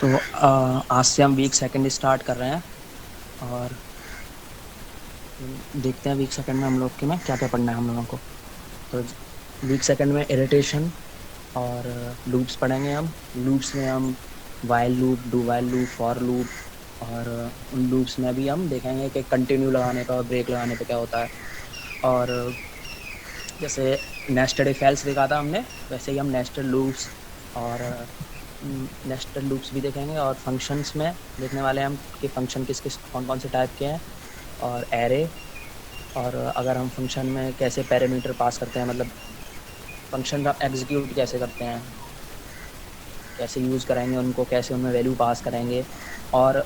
तो आज से हम वीक सेकंड स्टार्ट कर रहे हैं और देखते हैं वीक सेकंड में हम लोग के में क्या क्या पढ़ना है हम लोगों को। तो वीक सेकंड में इरिटेशन और लूप्स पढ़ेंगे हम। लूप्स में हम while loop, do while loop, for loop और उन लूप्स में भी हम देखेंगे कि कंटिन्यू लगाने पे और ब्रेक लगाने पे क्या होता है। और जैसे नेस्टेड इफ एल्स देखा था हमने, वैसे ही हम नेस्टेड लूप्स और नेस्टेड लूप्स भी देखेंगे। और फंक्शंस में देखने वाले हैं हम कि फंक्शन किस किस कौन कौन से टाइप के हैं, और एरे। और अगर हम फंक्शन में कैसे पैरामीटर पास करते हैं, मतलब फंक्शन का एग्जीक्यूट कैसे करते हैं, कैसे यूज़ करेंगे उनको, कैसे उनमें वैल्यू पास करेंगे। और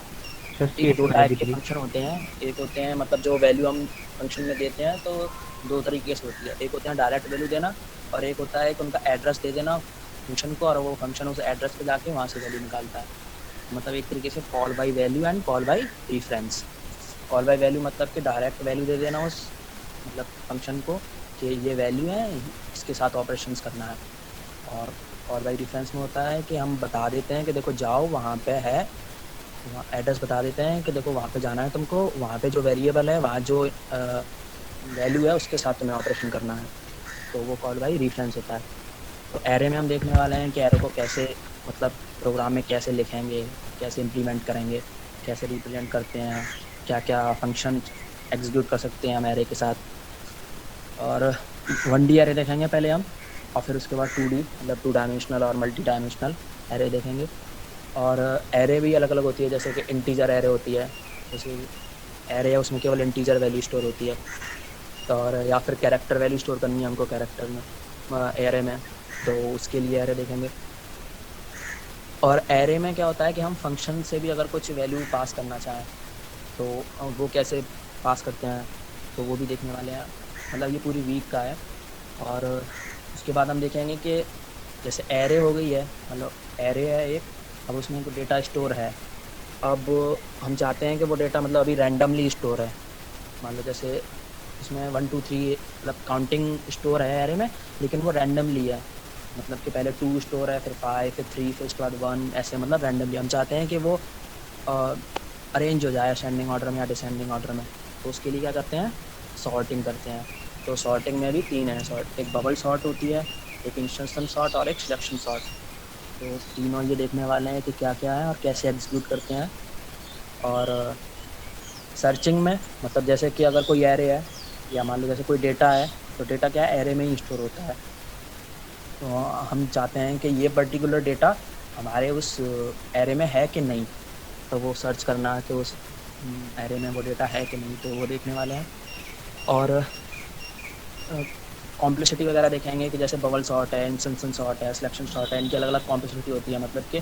सर एक स्टेट दो करा टाइप के दीजिए। फंक्शन होते हैं। एक होते हैं मतलब जो वैल्यू हम फंक्शन में देते हैं तो दो तरीके से होती है। एक होते हैं डायरेक्ट वैल्यू देना, और एक होता है कि उनका एड्रेस दे देना फंक्शन को, और वो फंक्शन उस एड्रेस पे जाके वहाँ से वैल्यू निकालता है। मतलब एक तरीके से call by value and call by reference. Call by value मतलब कि डायरेक्ट वैल्यू दे देना उस मतलब फंक्शन को कि ये वैल्यू है, इसके साथ ऑपरेशंस करना है। और कॉल बाई रेफरेंस में होता है कि हम बता देते हैं कि देखो जाओ वहाँ पे है, वहाँ एड्रेस बता देते हैं कि देखो वहाँ पे जाना है तुमको, वहाँ पे जो वेरिएबल है, वहाँ जो वैल्यू है उसके साथ तुम्हें ऑपरेशन करना है। तो वो कॉल बाई रेफरेंस होता है। तो एरे में हम देखने वाले हैं कि एरे को कैसे मतलब प्रोग्राम में कैसे लिखेंगे, कैसे इम्प्लीमेंट करेंगे, कैसे रिप्रेजेंट करते हैं, क्या क्या फंक्शन एग्जीक्यूट कर सकते हैं हम एरे के साथ। और 1D एरे देखेंगे पहले हम, और फिर उसके बाद 2D मतलब 2 डायमेंशनल और मल्टी डायमेंशनल एरे देखेंगे। और एरे भी अलग अलग होती है, जैसे कि इंटीजर एरे होती है, जैसे एरे है उसमें केवल इंटीजर वैल्यू स्टोर होती है। और या फिर कैरेक्टर वैल्यू स्टोर करनी है हमको कैरेक्टर में एरे में, तो उसके लिए एरे देखेंगे। और एरे में क्या होता है कि हम फंक्शन से भी अगर कुछ वैल्यू पास करना चाहें तो वो कैसे पास करते हैं, तो वो भी देखने वाले हैं। मतलब ये पूरी वीक का है। और उसके बाद हम देखेंगे कि जैसे एरे हो गई है, मतलब एरे है एक, अब उसमें कोई डेटा स्टोर है। अब हम चाहते हैं कि वो डेटा मतलब अभी रैंडमली स्टोर है। मान लो जैसे इसमें 1 2 3 मतलब काउंटिंग स्टोर है एरे में, लेकिन वो रैंडमली है। मतलब कि पहले 2 स्टोर है, फिर 5, फिर 3, फिर उसके बाद 1, ऐसे मतलब रैंडमली हम चाहते हैं कि वो अरेंज हो जाए असेंडिंग ऑर्डर में या डिसेंडिंग ऑर्डर में। तो उसके लिए क्या करते हैं, सॉर्टिंग करते हैं। तो सॉर्टिंग में भी 3 है सॉर्ट, एक बबल सॉर्ट होती है, एक इंस्ट्रक्शन सॉर्ट और एक सिलेक्शन सॉर्ट। तो तीनों ये देखने वाले हैं कि क्या क्या है और कैसे एग्जीक्यूट करते हैं। और सर्चिंग में मतलब जैसे कि अगर कोई एरे है, या मान लो जैसे कोई डेटा है, तो डेटा क्या है, एरे में ही स्टोर होता है। तो हम चाहते हैं कि ये पर्टिकुलर डेटा हमारे उस एरे में है कि नहीं, तो वो सर्च करना है कि उस एरे में वो डेटा है कि नहीं, तो वो देखने वाले हैं। और कॉम्प्लेक्सिटी वगैरह देखेंगे कि जैसे बबल सॉर्ट है, इंस्टेंशन सॉर्ट है, सिलेक्शन सॉर्ट है, इनकी अलग अलग कॉम्प्लेक्सिटी होती है। मतलब कि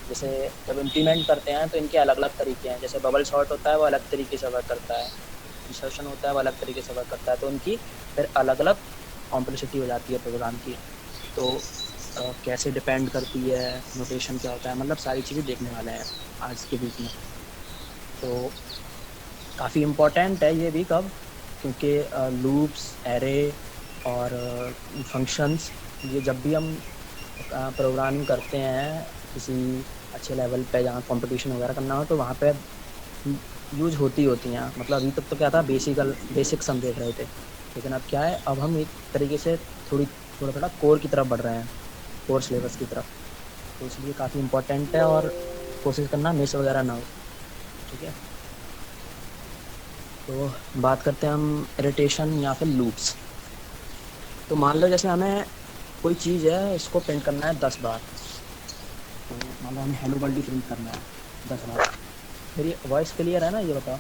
जैसे जब इम्प्लीमेंट करते हैं तो इनके अलग अलग तरीके हैं। जैसे बबल सॉर्ट होता है वो अलग तरीके से वर्क करता है, इंसर्शन होता है वो अलग तरीके से वर्क करता है, तो उनकी फिर अलग अलग कॉम्प्लेक्सिटी हो जाती है प्रोग्राम की। तो कैसे डिपेंड करती है, नोटेशन क्या होता है, मतलब सारी चीज़ें देखने वाले हैं आज के वीक में। तो काफ़ी इम्पोर्टेंट है ये वीक अब, क्योंकि लूप्स, एरे और फंक्शंस, ये जब भी हम प्रोग्रामिंग करते हैं किसी अच्छे लेवल पे जहाँ कंपटीशन वगैरह करना हो, तो वहाँ पे यूज होती हैं। मतलब अभी तक तो क्या था, बेसिक्स हम देख रहे थे, लेकिन अब क्या है, अब हम एक तरीके से थोड़ा थोड़ा कोर की तरफ बढ़ रहे हैं, कोर सिलेबस की तरफ। तो इसलिए काफ़ी इम्पोर्टेंट है, और कोशिश करना मिस वगैरह ना हो। ठीक है, तो बात करते हैं हम इरिटेशन या फिर लूप्स। तो मान लो जैसे हमें कोई चीज़ है, इसको प्रिंट करना है 10 बार। तो मान लो हमें हेलो वर्ल्ड ही प्रिंट करना है 10 बार। मेरी वॉइस क्लियर है ना, ये बताओ।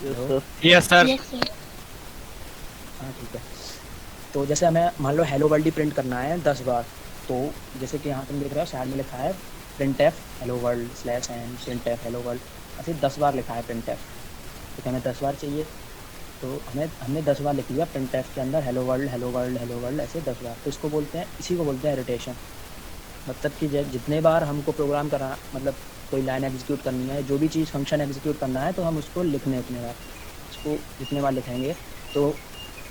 Yes hello. Sir. Yes sir. Yes sir. हाँ ठीक है। तो जैसे हमें मान लो हेलो वर्ल्ड ही प्रिंट करना है 10 बार। तो जैसे कि यहाँ तुम देख रहे हो साइड में लिखा है print F hello world slash N print F hello world, ऐसे 10 बार लिखा है प्रिंट एफ। तो हमें 10 बार चाहिए, तो हमने 10 बार लिख लिया प्रिंट एफ के अंदर hello world hello world hello world, ऐसे 10 बार। तो इसको बोलते हैं, इसी को बोलते हैं इरिटेशन। मतलब कि जितने बार हमको प्रोग्राम करना, मतलब कोई लाइन एग्जीक्यूट करनी है, जो भी चीज़ फंक्शन एग्जीक्यूट करना है, तो हम उसको लिखने उतने बार, उसको जितने बार लिखेंगे तो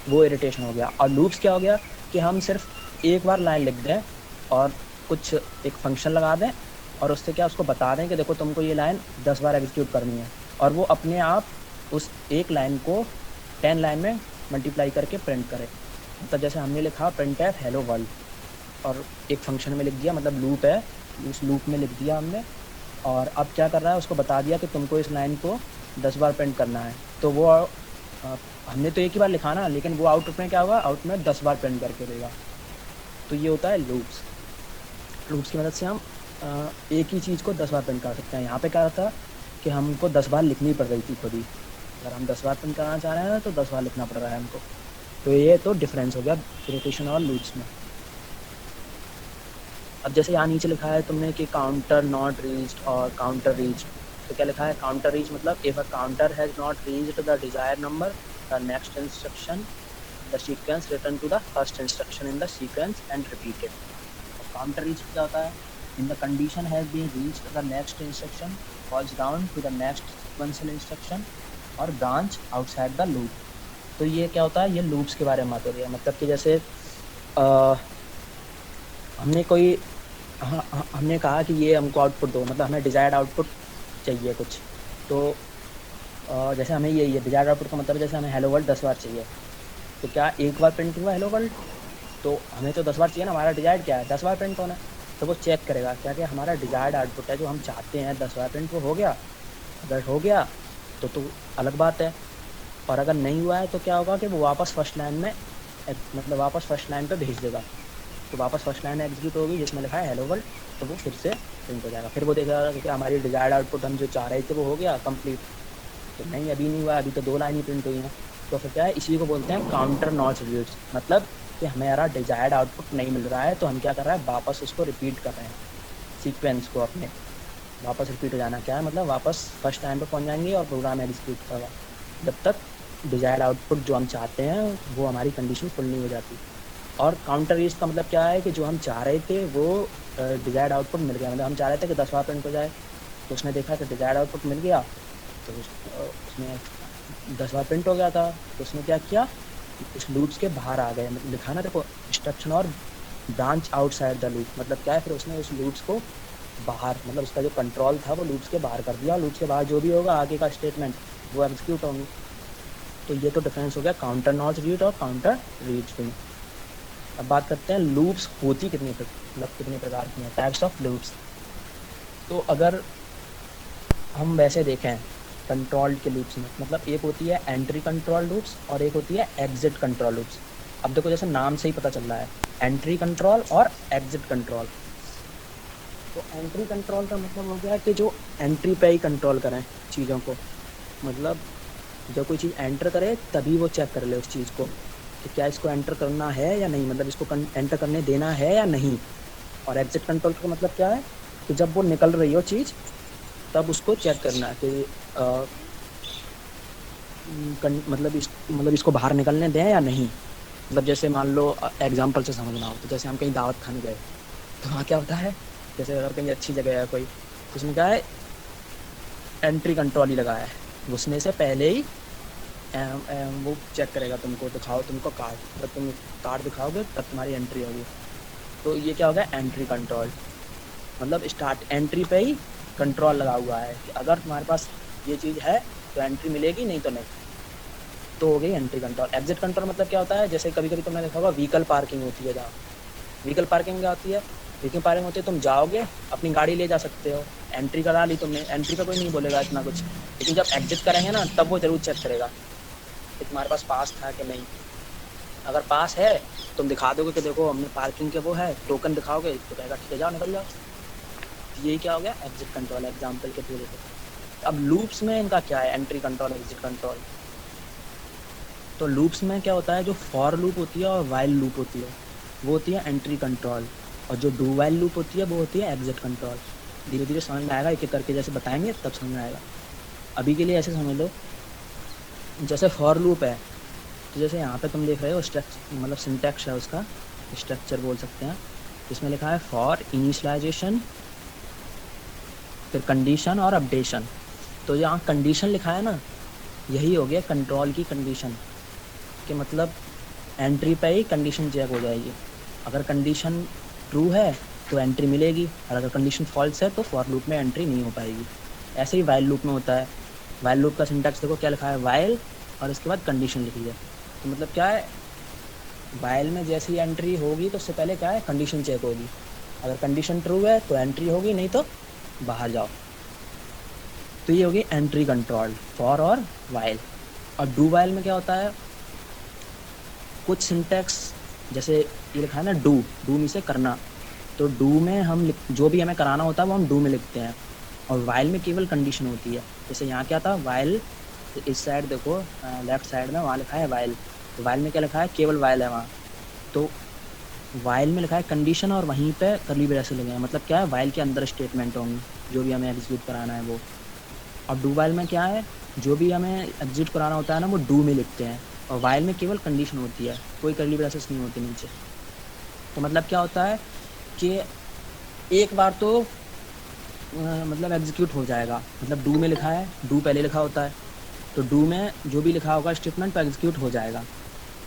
वो इरिटेशन हो गया। और लूप्स क्या हो गया कि हम सिर्फ एक बार लाइन लिख दें और कुछ एक फंक्शन लगा दें और उससे क्या उसको बता दें कि देखो तुमको ये लाइन 10 बार एग्जीक्यूट करनी है, और वो अपने आप उस एक लाइन को 10 लाइन में मल्टीप्लाई करके प्रिंट करे। मतलब जैसे हमने लिखा printf हेलो वर्ल्ड और एक फंक्शन में लिख दिया, मतलब लूप है, उस लूप में लिख दिया हमने, और अब क्या कर रहा है उसको बता दिया कि तुमको इस लाइन को 10 बार प्रिंट करना है। तो वो हमने तो एक ही बार लिखा ना, लेकिन वो आउटपुट में क्या होगा, आउट में 10 बार प्रिंट करके देगा। तो ये होता है लूप्स। लूप्स की मदद से हम एक ही चीज़ को 10 बार प्रिंट कर सकते हैं। यहाँ पे क्या था कि हमको 10 बार लिखनी पड़ रही थी खुद ही। अगर हम 10 बार प्रिंट करना चाह रहे हैं तो 10 बार लिखना पड़ रहा है हमको। तो ये तो डिफरेंस हो गया रोटेशन और लूप्स में। अब जैसे यहाँ नीचे लिखा है तुमने कि काउंटर नॉट रीच्ड और काउंटर रीच्ड, तो क्या लिखा है काउंटर रीच मतलब if a counter has not reached the desired number the next instruction the sequence return to the first instruction in the sequence and repeated. Counter reach क्या होता है, in the condition has been reached the next instruction falls down to the next sequential instruction और branch outside the loop. तो ये क्या होता है, ये लूप्स के बारे में बात हो रही है। मतलब कि जैसे हमने कोई हमने कहा कि ये हमको आउटपुट दो, मतलब हमें डिजायर्ड आउटपुट चाहिए कुछ। तो जैसे हमें ये डिजायर्ड आउटपुट का मतलब जैसे हमें हेलो वर्ल्ड 10 बार चाहिए, तो क्या एक बार प्रिंट हुआ हेलो वर्ल्ड, तो हमें तो 10 बार चाहिए ना, हमारा डिजायर्ड क्या है 10 बार प्रिंट होना। तो वो चेक करेगा क्या कि हमारा डिजायर्ड आउटपुट है जो हम चाहते हैं 10 बार प्रिंट, वो हो गया। अगर हो गया तो अलग बात है, और अगर नहीं हुआ है तो क्या होगा कि वो वापस फर्स्ट लाइन में मतलब वापस फर्स्ट लाइन पे भेज देगा। तो वापस फर्स्ट लाइन एग्जीक्यूट होगी जिसमें लिखा है हेलो वर्ल्ड, तो वो फिर से प्रिंट हो जाएगा। फिर वो देखेगा कि हमारी डिजायर्ड आउटपुट हम जो चाह रहे थे वो हो गया कंप्लीट, तो नहीं अभी नहीं हुआ, अभी तो 2 लाइन ही प्रिंट हुई हैं। तो फिर क्या है, इसी को बोलते हैं काउंटर नॉट रीच्ड, मतलब कि हमारा डिजायर्ड आउटपुट नहीं मिल रहा है तो हम क्या कर रहे हैं, वापस उसको रिपीट कर रहे हैं, सीक्वेंस को अपने वापस रिपीट हो जाना। क्या है मतलब वापस फर्स्ट टाइम पे पहुंच जाएंगे और प्रोग्राम एग्जीक्यूट होगा जब तक डिजायर्ड आउटपुट जो हम चाहते हैं वो हमारी कंडीशन फुल नहीं हो जाती। और काउंटर रीच का मतलब क्या है कि जो हम चाह रहे थे वो डिजायर्ड आउटपुट मिल गया, मतलब हम चाह रहे थे कि 10 बार प्रिंट हो जाए, तो उसने देखा कि डिजायर्ड आउटपुट मिल गया, तो उसने 10 बार प्रिंट हो गया था, तो उसने क्या किया, उस लूप्स के बाहर आ गए। मतलब लिखा ना देखो इंस्ट्रक्शन और ब्रांच आउटसाइड द लूप, मतलब क्या है, फिर उसने उस लूप्स को बाहर, मतलब उसका जो कंट्रोल था वो लूप्स के बाहर कर दिया, लूप्स के बाहर जो भी होगा आगे का स्टेटमेंट वो एग्जीक्यूट होंगे। तो ये तो डिफरेंस हो गया काउंटर नॉट रीड और काउंटर रीड में। अब बात करते हैं लूप्स होती कितने प्रकार की हैं, टाइप्स ऑफ लूप्स। तो अगर हम वैसे देखें कंट्रोल के लूप्स में, मतलब एक होती है एंट्री कंट्रोल लूप्स और एक होती है एग्जिट कंट्रोल लूप्स। अब देखो जैसे नाम से ही पता चल रहा है, एंट्री कंट्रोल और एग्जिट कंट्रोल। तो एंट्री कंट्रोल का मतलब हो गया कि जो एंट्री पे ही कंट्रोल करें चीज़ों को, मतलब जब कोई चीज़ एंटर करे तभी वो चेक कर ले उस चीज़ को कि क्या इसको एंटर करना है या नहीं, मतलब इसको एंटर करने देना है या नहीं। और एग्जिट कंट्रोल का मतलब क्या है कि जब वो निकल रही हो चीज़ तब उसको चेक करना है कि मतलब इसको बाहर निकलने दें या नहीं। मतलब जैसे मान लो एग्जांपल से समझना हो तो जैसे हम कहीं दावत खाने गए तो वहाँ क्या होता है, जैसे अगर कहीं अच्छी जगह है कोई, तो उसमें क्या है एंट्री कंट्रोल ही लगाया है, घुसने से पहले ही वो चेक करेगा, तुमको दिखाओ तुमको कार्ड, जब तुम कार्ड दिखाओगे तब तुम्हारी एंट्री होगी। तो ये क्या होगा एंट्री कंट्रोल, मतलब स्टार्ट एंट्री पे ही कंट्रोल लगा हुआ है कि अगर तुम्हारे पास ये चीज़ है तो एंट्री मिलेगी, नहीं तो नहीं, तो हो गई एंट्री कंट्रोल। एग्जिट कंट्रोल मतलब क्या होता है, जैसे कभी कभी तुमने देखा होगा व्हीकल पार्किंग होती है, जहाँ व्हीकल पार्किंग क्या होती है, व्हीकल पार्किंग होती है तुम जाओगे अपनी गाड़ी ले जा सकते हो, एंट्री करा ली तुमने, एंट्री का कोई नहीं बोलेगा इतना कुछ, लेकिन जब एग्जिट करेंगे ना तब वो जरूर चेक करेगा कि तुम्हारे पास पास था कि नहीं। अगर पास है तुम दिखा दोगे कि देखो हमने पार्किंग के वो है, टोकन दिखाओगे तो कहेगा ठीक है जाओ निकल जाओ। यही क्या हो गया एग्जिट कंट्रोल एग्जाम्पल के थ्रू देखो। अब लूप्स में इनका क्या है, एंट्री कंट्रोल एग्जिट कंट्रोल। तो लूप्स में क्या होता है, जो फॉर लूप होती है और वाइल लूप होती है वो होती है एंट्री कंट्रोल, और जो डू वाइल लूप होती है वो होती है एग्जिट कंट्रोल। धीरे धीरे समझ में आएगा, एक एक करके जैसे बताएंगे तब समझ में आएगा। अभी के लिए ऐसे समझ लो, जैसे फॉर लूप है तो जैसे यहाँ पे तुम देख रहे हो स्ट्रक्चर, मतलब सिंटैक्स है उसका, स्ट्रक्चर बोल सकते हैं, जिसमें लिखा है फॉर इनिशियलाइजेशन, फिर कंडीशन और अपडेशन। तो यहाँ कंडीशन लिखा है ना, यही हो गया कंट्रोल की कंडीशन, कि मतलब एंट्री पे ही कंडीशन चेक हो जाएगी। अगर कंडीशन ट्रू है तो एंट्री मिलेगी, और अगर कंडीशन फॉल्स है तो फॉर लूप में एंट्री नहीं हो पाएगी। ऐसे ही वाइल लूप में होता है। वाइल लूप का सिंटैक्स देखो क्या लिखा है, वाइल और इसके बाद कंडीशन लिखी है। तो मतलब क्या है, वाइल में जैसी एंट्री होगी तो उससे पहले क्या है, कंडीशन चेक होगी। अगर कंडीशन ट्रू है तो एंट्री होगी, नहीं तो बाहर जाओ। तो ये होगी एंट्री कंट्रोल फॉर और वाइल। और डू वाइल में क्या होता है, कुछ सिंटैक्स जैसे ये लिखा है ना डू में से करना, तो डू में हम जो भी हमें कराना होता है वो हम डू में लिखते हैं, और वाइल में केवल कंडीशन होती है। जैसे यहाँ क्या था, वाइल, इस साइड देखो लेफ्ट साइड में वहाँ लिखा है वाइल, तो वाइल में क्या लिखा है, केवल वाइल है वहाँ। तो वाइल में लिखा है कंडीशन और वहीं पे करली ब्रेसेस लगे हैं, मतलब क्या है, वाइल के अंदर स्टेटमेंट होंगी जो भी हमें एग्जीक्यूट कराना है वो। और डू वाइल में क्या है, जो भी हमें एग्जीक्यूट कराना होता है ना वो डू में लिखते हैं, और वाइल में केवल कंडीशन होती है, कोई करली ब्रेसेस नहीं होती नीचे। तो मतलब क्या होता है कि एक बार तो मतलब एग्जीक्यूट हो जाएगा, मतलब डू में लिखा है, डू पहले लिखा होता है, तो डू में जो भी लिखा होगा स्टेटमेंट तो एग्जीक्यूट हो जाएगा।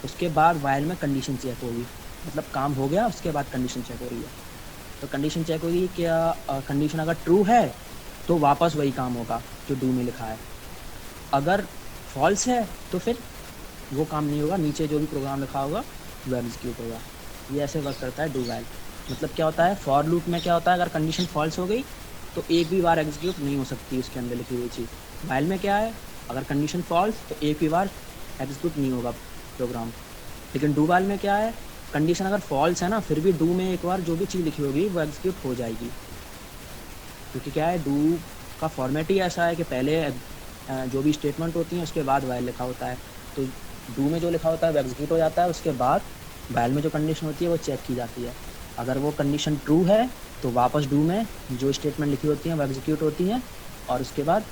उसके बाद वाइल में कंडीशन चेक होगी, मतलब काम हो गया उसके बाद कंडीशन चेक हो रही है। तो कंडीशन चेक होगी क्या, कंडीशन अगर ट्रू है तो वापस वही काम होगा जो डू में लिखा है, अगर फॉल्स है तो फिर वो काम नहीं होगा, नीचे जो भी प्रोग्राम लिखा होगा वो एग्जीक्यूट होगा। ये ऐसे वर्क करता है डू वाइल। मतलब क्या होता है, फॉर लूप में क्या होता है, अगर कंडीशन फॉल्स हो गई तो एक भी बार एग्जीक्यूट नहीं हो सकती उसके अंदर लिखी हुई चीज़। वाइल में क्या है, अगर कंडीशन फॉल्स तो एक भी बार एग्जीक्यूट नहीं होगा प्रोग्राम। लेकिन डू वाइल में क्या है, कंडीशन अगर फॉल्स है ना, फिर भी डू में एक बार जो भी चीज़ लिखी होगी वो एग्जीक्यूट हो जाएगी, क्योंकि क्या है, डू का फॉर्मेट ही ऐसा है कि पहले जो भी स्टेटमेंट होती हैं उसके बाद वाइल लिखा होता है। तो डू में जो लिखा होता है वो एग्जीक्यूट हो जाता है, उसके बाद वाइल में जो कंडीशन होती है वो चेक की जाती है। अगर वो कंडीशन ट्रू है तो वापस डू में जो स्टेटमेंट लिखी होती हैं वो एग्जीक्यूट होती हैं, और उसके बाद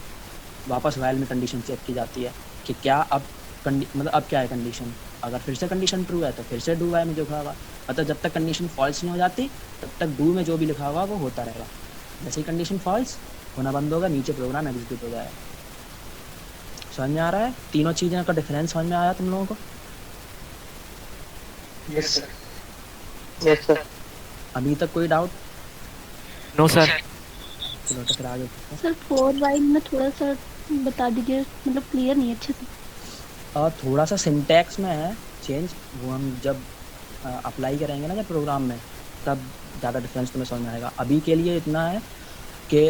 वापस वाइल में कंडीशन चेक की जाती है कि क्या अब मतलब अब क्या है कंडीशन। अगर फिर से कंडीशन ट्रू है तो फिर से डू वाइल में जो लिखा होगा, मतलब जब तक कंडीशन फॉल्स नहीं हो जाती तब तक डू में जो भी लिखा होगा वो होता रहेगा। जैसे ही कंडीशन फॉल्स होना बंद होगा, नीचे प्रोग्राम एग्जीक्यूट हो जाएगा। समझ में आ रहा है, तीनों चीज़ों का डिफरेंस समझ में आया तुम लोगों को? Yes sir. Yes sir. अभी तक कोई डाउट? No sir. चलो तो फिर आगे। सर फॉर वाइल में थोड़ा सा बता दीजिए, मतलब क्लियर नहीं अच्छे से। और थोड़ा सा सिंटैक्स में है चेंज, वो हम जब अप्लाई करेंगे ना जब प्रोग्राम में, तब ज़्यादा डिफरेंस तुम्हें समझ में आएगा। अभी के लिए इतना है कि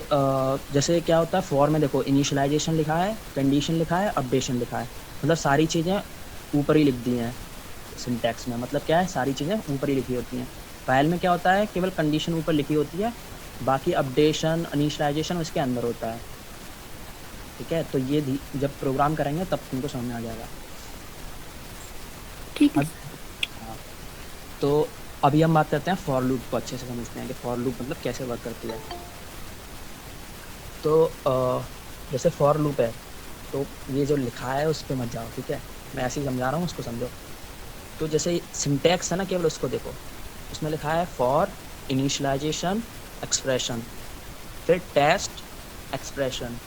जैसे क्या होता है, फॉर में देखो इनिशियलाइजेशन लिखा है, कंडीशन लिखा है, अपडेशन लिखा है, मतलब सारी चीज़ें ऊपर ही लिख दी हैं सिंटैक्स में। मतलब क्या है, सारी चीज़ें ऊपर ही लिखी होती हैं। फाइल में क्या होता है, केवल कंडीशन ऊपर लिखी होती है, बाकी अपडेशन इनिशियलाइजेशन उसके अंदर होता है। ठीक है, तो ये जब प्रोग्राम करेंगे तब तुमको समझ में आ जाएगा। ठीक है। हाँ, तो अभी हम बात करते हैं फॉर लूप को, अच्छे से समझते हैं कि फॉर लूप मतलब कैसे वर्क करती है। तो जैसे फॉर लूप है, तो ये जो लिखा है उस पर मत जाओ, ठीक है, मैं ऐसे ही समझा रहा हूँ, उसको समझो। तो जैसे सिंटैक्स है ना, केवल उसको देखो, उसमें लिखा है फॉर इनिशियलाइजेशन एक्सप्रेशन, फिर टेस्ट एक्सप्रेशन,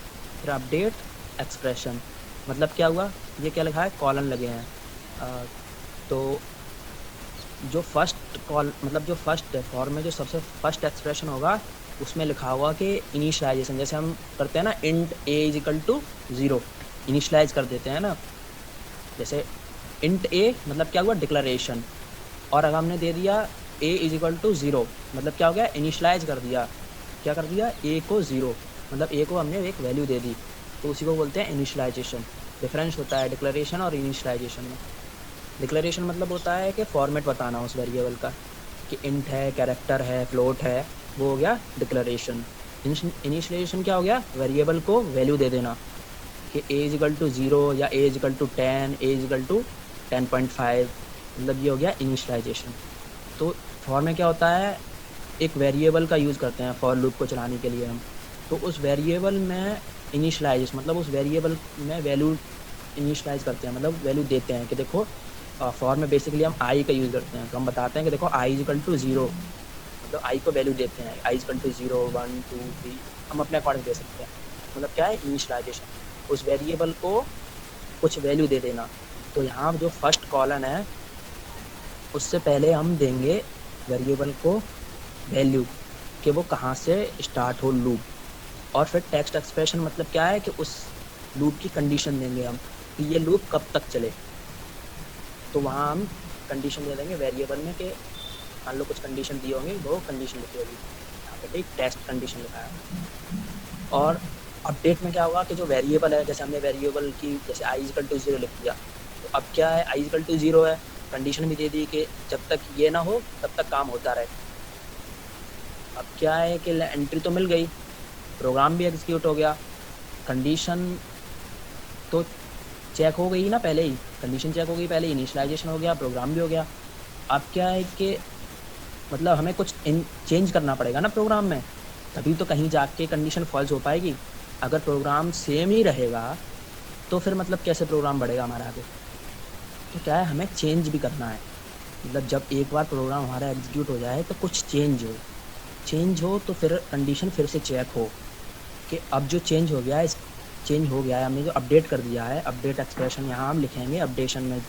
फिर अपडेट एक्सप्रेशन। मतलब क्या हुआ, ये क्या लिखा है, कॉलन लगे हैं। तो जो फर्स्ट कॉल मतलब जो फर्स्ट है फॉर में, जो सबसे फर्स्ट एक्सप्रेशन होगा उसमें लिखा हुआ कि इनिशियलाइजेशन, जैसे हम करते हैं ना int A is equal to 0, initialize कर देते हैं ना, जैसे इंट ए मतलब क्या हुआ, डिक्लेरेशन, और अगर हमने दे दिया ए इज इक्वल टू 0, मतलब क्या हो गया, इनिशियलाइज कर दिया, क्या कर दिया, ए को 0, मतलब ए को हमने एक वैल्यू दे दी, तो उसी को बोलते हैं इनिशियलाइजेशन। डिफरेंस होता है डिक्लेरेशन और इनिशियलाइजेशन में। डिक्लेरेशन मतलब होता है कि फॉर्मेट बताना उस वेरिएबल का, कि इंट है, कैरेक्टर है, फ्लोट है, वो हो गया डिक्लेरेशन। इनिशियलाइजेशन क्या हो गया, वेरिएबल को वैल्यू दे देना कि ए इज इक्वल टू 0 या A is equal to 10, A is equal to 10.5, मतलब ये हो गया इनिशियलाइजेशन। तो फॉर में क्या होता है, एक वेरिएबल का यूज़ करते हैं फॉर लूप को चलाने के लिए हम, तो उस वेरिएबल में इनिशियलाइजेशन मतलब उस वेरिएबल में वैल्यू इनिशियलाइज करते हैं, मतलब वैल्यू देते हैं कि देखो, फॉर में बेसिकली हम आई का यूज़ करते हैं, तो हम बताते हैं कि देखो आई इक्वल टू 0, मतलब आई को वैल्यू देते हैं, आई इक्वल टू 0, 1, 2, 3, हम अपने अकॉर्डिंग दे सकते हैं। मतलब क्या है, इनिशियलाइजेशन, उस वेरिएबल को कुछ वैल्यू दे देना। तो यहाँ जो फर्स्ट कॉलन है उससे पहले हम देंगे वेरिएबल को वैल्यू, कि वो कहाँ से स्टार्ट हो लूप, और फिर टेक्स्ट एक्सप्रेशन मतलब क्या है कि उस लूप की कंडीशन देंगे हम कि ये लूप कब तक चले। तो वहाँ हम कंडीशन दे देंगे वेरिएबल में कि मान लो कुछ कंडीशन दी होंगी, वो कंडीशन लिखी होगी यहाँ पे, ठीक, टेस्ट कंडीशन लिखा है। और अपडेट में क्या होगा कि जो वेरिएबल है, जैसे हमने वेरिएबल की जैसे i इक्वल टू 0 लिख दिया, तो अब क्या है, i इक्वल टू 0 है, कंडीशन भी दे दी कि जब तक ये ना हो तब तक काम होता रहे। अब क्या है कि एंट्री तो मिल गई, प्रोग्राम भी एग्जीक्यूट हो गया, कंडीशन तो चेक हो गई ना पहले ही, कंडीशन चेक हो गई पहले ही, इनिशियलाइजेशन हो गया, प्रोग्राम भी हो गया। अब क्या है कि मतलब हमें कुछ चेंज करना पड़ेगा ना प्रोग्राम में, तभी तो कहीं जाके कंडीशन फॉल्स हो पाएगी। अगर प्रोग्राम सेम ही रहेगा तो फिर मतलब कैसे प्रोग्राम बढ़ेगा हमारा आगे। तो क्या है, हमें चेंज भी करना है, मतलब जब एक बार प्रोग्राम हमारा एग्जीक्यूट हो जाए तो कुछ चेंज हो तो फिर कंडीशन फिर से चेक हो कि अब जो चेंज हो गया है, चेंज हो गया है, हमने जो अपडेट कर दिया है, अपडेट एक्सप्रेशन यहाँ हम लिखेंगे, अपडेशन में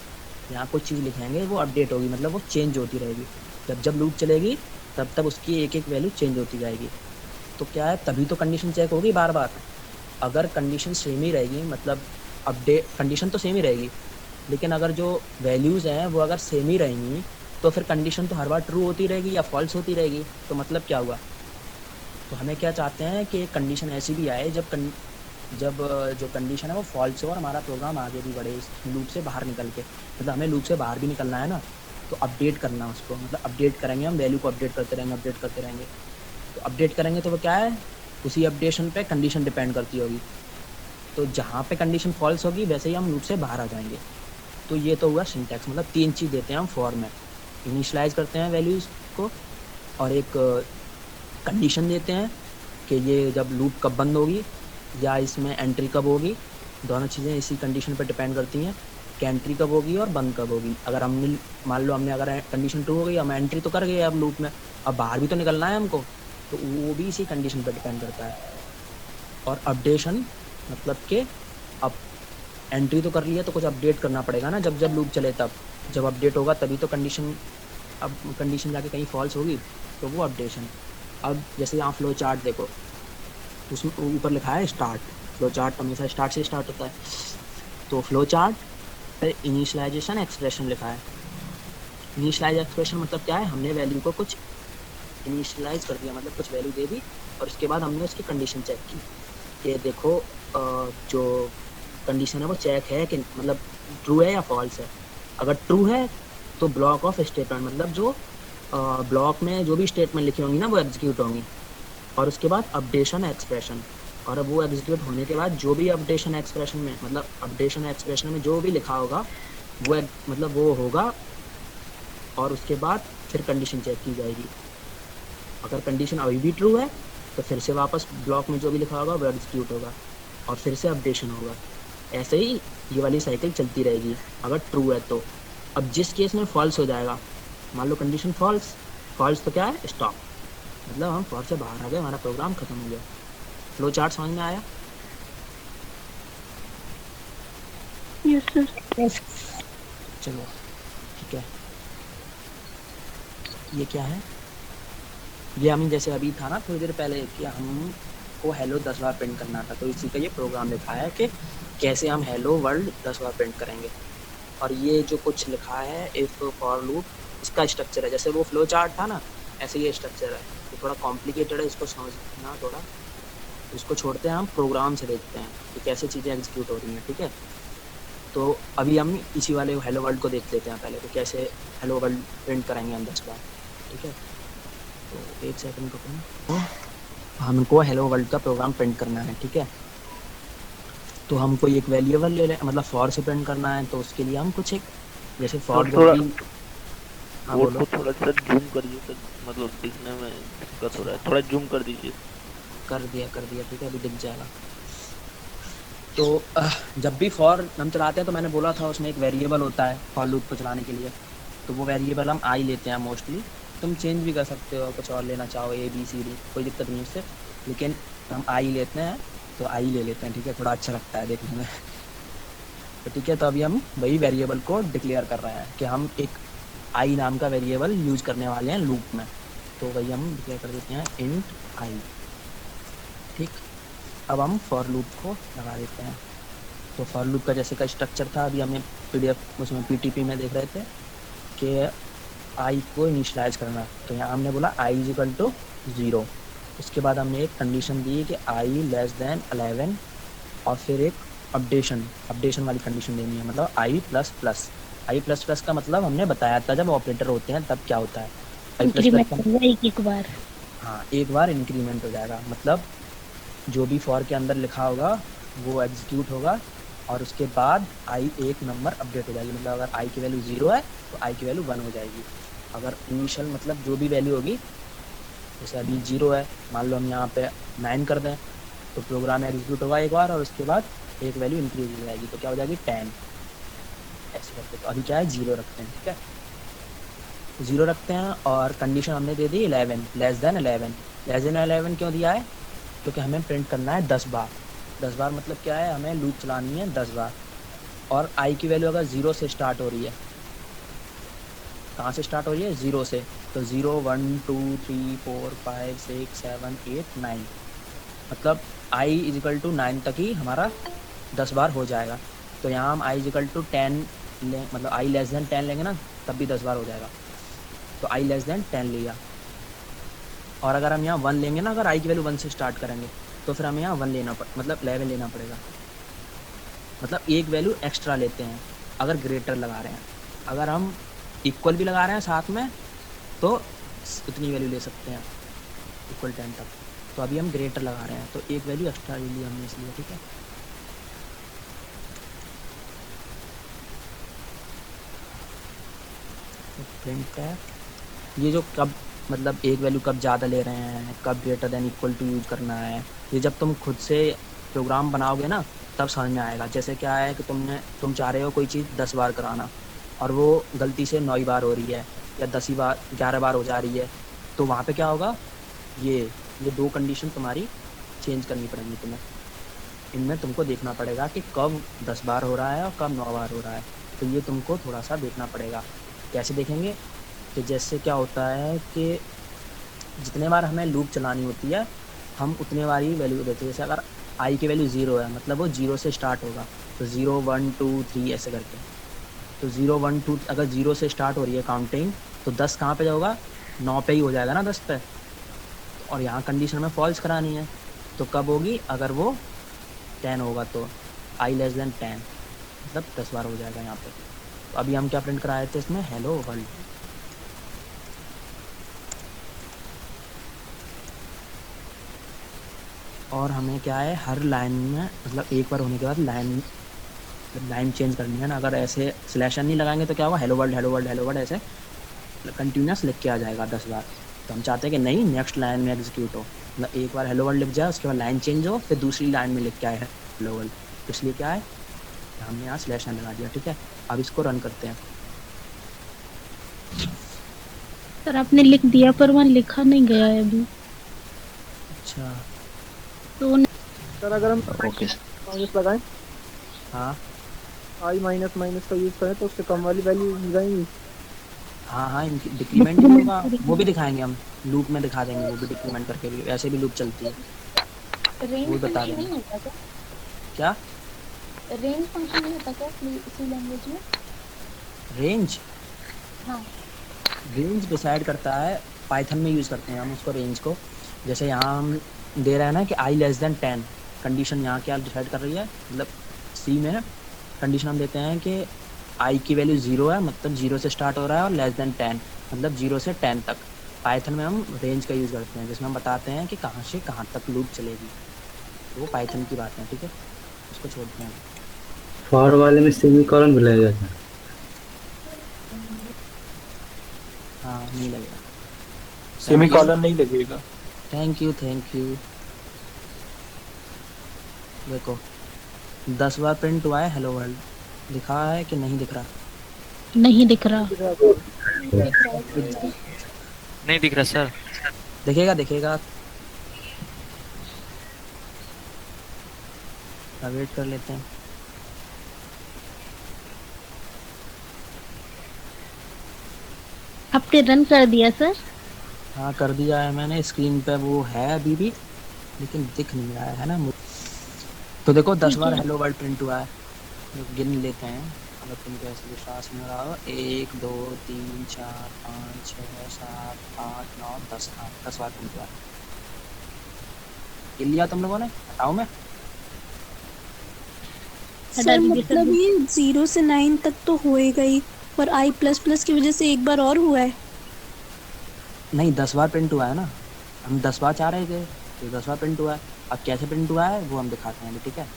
यहाँ कुछ चीज़ लिखेंगे, वो अपडेट होगी, मतलब वो चेंज होती रहेगी। जब लूप चलेगी तब तब उसकी एक एक वैल्यू चेंज होती जाएगी। तो क्या है, तभी तो कंडीशन चेक होगी बार बार। अगर कंडीशन सेम ही रहेगी, मतलब अपडेट कंडीशन तो सेम ही रहेगी, लेकिन अगर जो वैल्यूज़ हैं वो अगर सेम ही रहेंगी तो फिर कंडीशन तो हर बार ट्रू होती रहेगी या फॉल्स होती रहेगी। तो मतलब क्या हुआ, तो हमें क्या चाहते हैं कि कंडीशन ऐसी भी आए जब जो कंडीशन है वो फॉल्स हो और हमारा प्रोग्राम आगे भी बढ़े इस लूप से बाहर निकल के। मतलब हमें लूप से बाहर भी निकलना है ना, तो अपडेट करना उसको, मतलब अपडेट करेंगे हम, वैल्यू को अपडेट करते रहेंगे। तो अपडेट करेंगे तो वो क्या है, उसी अपडेशन पे कंडीशन डिपेंड करती होगी। तो जहाँ पे कंडीशन फॉल्स होगी वैसे ही हम लूप से बाहर आ जाएंगे। तो ये तो हुआ सिंटैक्स, मतलब 3 चीज़ देते हैं हम फॉर में, इनिशियलाइज करते हैं वैल्यूज़ को, और एक कंडीशन देते हैं कि ये जब लूप कब बंद होगी या इसमें एंट्री कब होगी। दोनों चीज़ें इसी कंडीशन पर डिपेंड करती हैं कि एंट्री कब होगी और बंद कब होगी। अगर हमने मान लो हमने अगर कंडीशन ट्रू हो गई, हम एंट्री तो कर गए अब लूप में, अब बाहर भी तो निकलना है हमको, तो वो भी इसी कंडीशन पर डिपेंड करता है। और अपडेशन मतलब कि अब एंट्री तो कर लिया तो कुछ अपडेट करना पड़ेगा ना, जब लूप चले तब, जब अपडेट होगा तभी तो कंडीशन, अब कंडीशन जाके कहीं फॉल्स होगी तो वो अपडेशन। अब जैसे यहाँ फ्लो चार्ट देखो, उसमें ऊपर लिखा है स्टार्ट, फ्लो चार्ट हमेशा स्टार्ट से स्टार्ट होता है। तो फ्लो चार्ट पे इनिशियलाइजेशन एक्सप्रेशन लिखा है। इनिशियलाइज एक्सप्रेशन मतलब क्या है, हमने वैल्यू को कुछ इनिशियलाइज कर दिया, मतलब कुछ वैल्यू दे दी और उसके बाद हमने उसकी कंडीशन चेक की कि देखो जो कंडीशन है वो चेक है कि मतलब ट्रू है या फॉल्स है। अगर ट्रू है तो ब्लॉक ऑफ स्टेटमेंट, मतलब जो ब्लॉक में जो भी स्टेटमेंट लिखी होंगी ना वो एग्जीक्यूट होंगी। और उसके बाद अपडेशन एक्सप्रेशन, और अब वो एग्जीक्यूट होने के बाद जो भी अपडेशन एक्सप्रेशन में, मतलब अपडेशन एक्सप्रेशन में जो भी लिखा होगा वो मतलब वो होगा, और उसके बाद फिर कंडीशन चेक की जाएगी। अगर कंडीशन अभी भी ट्रू है तो फिर से वापस ब्लॉक में जो भी लिखा होगा वो एग्जीक्यूट होगा और फिर से अपडेशन होगा। ऐसे ही ये वाली साइकिल चलती रहेगी अगर ट्रू है तो। अब जिस केस में फॉल्स हो जाएगा, मान लो कंडीशन फॉल्स तो क्या है, स्टॉप, मतलब हम फॉर से बाहर आ गए, हमारा प्रोग्राम खत्म हो गया। फ्लो चार्ट समझ में आया? Yes sir. चलो ठीक है, ये क्या है, ये हम जैसे अभी था ना थोड़ी देर पहले कि हमको हेलो 10 बार प्रिंट करना था, तो इसी का ये प्रोग्राम लिखा है कि कैसे हम हेलो वर्ल्ड 10 बार प्रिंट करेंगे। और ये जो कुछ लिखा है इफ फॉर लूप, इसका स्ट्रक्चर है, जैसे वो फ्लो चार्ट था ना ऐसे ये स्ट्रक्चर है। तो थोड़ा कॉम्प्लिकेटेड है, इसको समझना थोड़ा, इसको छोड़ते हैं, हम प्रोग्राम से देखते हैं कि कैसे चीज़ें एग्जीक्यूट हो रही हैं। ठीक है, तो अभी हम इसी वाले हेलो वर्ल्ड को देख लेते हैं पहले, तो कैसे हेलो वर्ल्ड प्रिंट करेंगे हम 10 बार। ठीक है, तो एक सेकंड रुको, तो हमको हेलो वर्ल्ड का प्रोग्राम प्रिंट करना है। ठीक है, तो हमको एक वेरिएबल ले लें, मतलब फॉर से प्रिंट करना है, तो उसके लिए हम कुछ एक जैसे फॉर थोड़ा हाँ बोर्ड बोलो, को थोड़ा सा जूम करिए सर, मतलब दिखने में दिक्कत हो रहा है, थोड़ा जूम कर दीजिए। कर दिया। ठीक है, अभी दिख जाएगा। तो जब भी फॉर हम चलाते हैं तो मैंने बोला था उसमें एक वेरिएबल होता है फॉर लूप को चलाने के लिए, तो वो वेरिएबल हम आई लेते हैं मोस्टली। तुम चेंज भी कर सकते हो, कुछ और लेना चाहो ABCD, कोई दिक्कत नहीं उससे, लेकिन हम आई लेते हैं, तो आई ले लेते हैं। ठीक है, थोड़ा अच्छा लगता है देखने में। तो ठीक है, तो अभी हम वही वेरिएबल को डिक्लेयर कर रहे हैं कि हम एक आई नाम का वेरिएबल यूज करने वाले हैं लूप में। तो वही हम क्या कर देते हैं इंट आई। ठीक, अब हम फॉर लूप को लगा देते हैं। तो फॉर लूप का जैसे का स्ट्रक्चर था, अभी हमने पीडीएफ उसमें पीटीपी में देख रहे थे कि आई को इनिशियलाइज करना। तो यहाँ हमने बोला आई इज इक्वल टू 0। उसके बाद हमने एक कंडीशन दी कि आई लेस देन 11 और फिर एक अपडेशन वाली कंडीशन देनी है, मतलब आई प्लस प्लस। आई प्लस प्लस का मतलब हमने बताया था जब ऑपरेटर होते हैं तब क्या होता है। आई प्लस इंक्रीमेंट प्लस होगा एक बार। हाँ, एक बार इंक्रीमेंट हो जाएगा, मतलब जो भी फॉर के अंदर लिखा होगा वो एग्जीक्यूट होगा और उसके बाद आई एक नंबर अपडेट हो जाएगी। मतलब अगर आई की वैल्यू 0 है तो आई की वैल्यू 1 हो जाएगी। अगर इनिशियल मतलब जो भी वैल्यू होगी, जैसे अभी 0 है, मान लो हम यहाँ पे 9 कर दें तो प्रोग्राम एग्जीक्यूट होगा एक बार और उसके बाद एक वैल्यू इंक्रीज हो जाएगी, तो क्या हो जाएगी 10 ऐसे करके। तो अभी क्या है 0 रखते हैं, ठीक है 0 रखते हैं और कंडीशन हमने दे दी 11 लेस देन 11। लेस देन 11 क्यों दिया है? क्योंकि हमें प्रिंट करना है 10 बार। 10 बार मतलब क्या है, हमें लूप चलानी है 10 बार। और आई की वैल्यू अगर 0 से स्टार्ट हो रही है, कहाँ से स्टार्ट हो रही है 0 से, तो 0 1 2 3 4 5 6 7 8 9, मतलब आई इज इक्वल टू 9 तक ही हमारा 10 बार हो जाएगा। तो यहाँ हम आई इज इक्वल टू 10 लें, मतलब आई लेस देन 10 लेंगे ना तब भी 10 बार हो जाएगा। तो आई लेस देन 10 लिया। और अगर हम यहाँ 1 लेंगे ना, अगर आई की वैल्यू 1 से स्टार्ट करेंगे तो फिर हमें यहाँ 1 लेना मतलब 11 लेना पड़ेगा, मतलब एक वैल्यू एक्स्ट्रा लेते हैं अगर ग्रेटर लगा रहे हैं। अगर हम इक्वल भी लगा रहे हैं साथ में तो उतनी वैल्यू ले सकते हैं, इक्वल 10 तक। तो अभी हम ग्रेटर लगा रहे हैं तो एक वैल्यू एक्स्ट्रा ले ली हमने इसलिए, ठीक है। तो प्रिंट है ये जो कब मतलब एक वैल्यू कब ज़्यादा ले रहे हैं, कब greater than equal to use करना है, ये जब तुम खुद से प्रोग्राम बनाओगे ना तब समझ में आएगा। जैसे क्या है कि तुम चाह रहे हो कोई चीज़ 10 बार कराना और वो गलती से 9 बार हो रही है या 10 बार 11 बार हो जा रही है, तो वहाँ पे क्या होगा, ये दो कंडीशन तुम्हारी चेंज करनी पड़ेंगी तुम्हें। इनमें तुमको देखना पड़ेगा कि कब 10 बार हो रहा है और कब 9 बार हो रहा है। तो ये तुमको थोड़ा सा देखना पड़ेगा। कैसे देखेंगे कि जैसे क्या होता है कि जितने बार हमें लूप चलानी होती है हम उतने बार ही वैल्यू देते हैं। जैसे अगर आई की वैल्यू 0 है मतलब वो 0 से स्टार्ट होगा, तो 0 1 2 3 ऐसे करके। तो 0 1 2 अगर 0 से स्टार्ट हो रही है काउंटिंग तो 10 कहाँ पे जाएगा, 9 पे ही हो जाएगा ना 10 पे। और यहाँ कंडीशन में फॉल्स करानी है तो कब होगी, अगर वो 10 होगा तो आई लेस देन 10 मतलब 10 बार हो जाएगा यहाँ पे। तो अभी हम क्या प्रिंट कराए थे इसमें, हेलो वर्ल्ड। और हमें क्या है हर लाइन में मतलब एक बार होने के बाद लाइन चेंज करनी है ना। अगर ऐसे स्लैश नहीं लगाएंगे तो क्या होगा, hello world hello world hello world ऐसे कंटिन्यूस लिख के आ जाएगा 10 बार। तो हम चाहते हैं कि नहीं, नेक्स्ट लाइन में एग्जीक्यूट हो, मतलब एक बार हेलो वर्ल्ड लिख जाए उसके बाद लाइन चेंज हो फिर दूसरी लाइन में लिख के आए हेलो वर्ल्ड। तो इसलिए क्या है हमने यहाँ स्लैश लगा दिया, ठीक है। अब इसको रन करते हैं। सर आपने लिख दिया पर वहाँ लिखा नहीं गया है अभी। अच्छा तो सर अगर हम ओके माइनस लगाएं, हाँ आई माइनस माइनस का यूज करें तो उससे कम वाली वैल्यू मिल जाएंगी। हाँ हाँ, इनकी डिक्रीमेंट भी होगा, वो भी दिखाएंगे हम लूप में, दिखा देंगे वो भी डिक्रीमेंट करके भी, ऐसे भी लूप चलती है रेंज वो बता फंक्शन देंगे। नहीं होता क्या? क्या रेंज फंक्शन नहीं होता क्या इसी लैंग्वेज में? रेंज? हाँ रेंज डिसाइड करता है, पाइथन में यूज़ करते हैं हम उसको रेंज को। जैसे यहाँ हम दे रहे हैं ना कि आई लेस देन 10, कंडीशन यहाँ क्या डिसाइड कर रही है, मतलब सी में कंडीशन हम देते हैं कि आई की वैल्यू 0 है मतलब 0 से स्टार्ट हो रहा है और लेस देन 10 मतलब 0 से 10 तक। पाइथन में हम रेंज का यूज़ करते हैं जिसमें हम बताते हैं कि कहाँ से कहाँ तक लूप चलेगी। तो वो पाइथन की बात है, ठीक है, उसको छोड़ते हैं। फॉर वाले में सेमीकोलन भी लगेगा क्या? हाँ नहीं लगेगा, सेमीकोलन नहीं लगेगा। थैंक यू देखो 10 बार प्रिंट हुआ है हेलो वर्ल्ड, दिखा है कि नहीं दिख रहा? नहीं दिख रहा। नहीं दिख रहा सर। दिखेगा वेट कर लेते हैं। आपने रन कर दिया सर? हाँ कर दिया है मैंने, स्क्रीन पे वो है अभी भी, लेकिन दिख नहीं रहा है ना मुझे। तो देखो 10 ठीक बार है। हेलो वर्ल्ड प्रिंट हुआ है। तो गिन लेते हैं अगर तुमको ऐसे विश्वास नहीं हो रहा हो। 1 2 3 4 5 6 7 8 9 10, हाँ 10 बार प्रिंट हुआ है। गिन लिया तुम लोगों ने? हटाओ मैं। हटा सर दीजिए सर। मतलब ये 0 से 9 तक तो होएगा ही, पर आई प्लस प्लस की वजह से एक बार और हुआ है। नहीं 10 बार प्रिंट हुआ है ना, हम 10 बार चाह रहे थे तो 10 बार प्रिंट हुआ है। अब कैसे प्रिंट हुआ है वो हम दिखाते हैं अभी, ठीक है।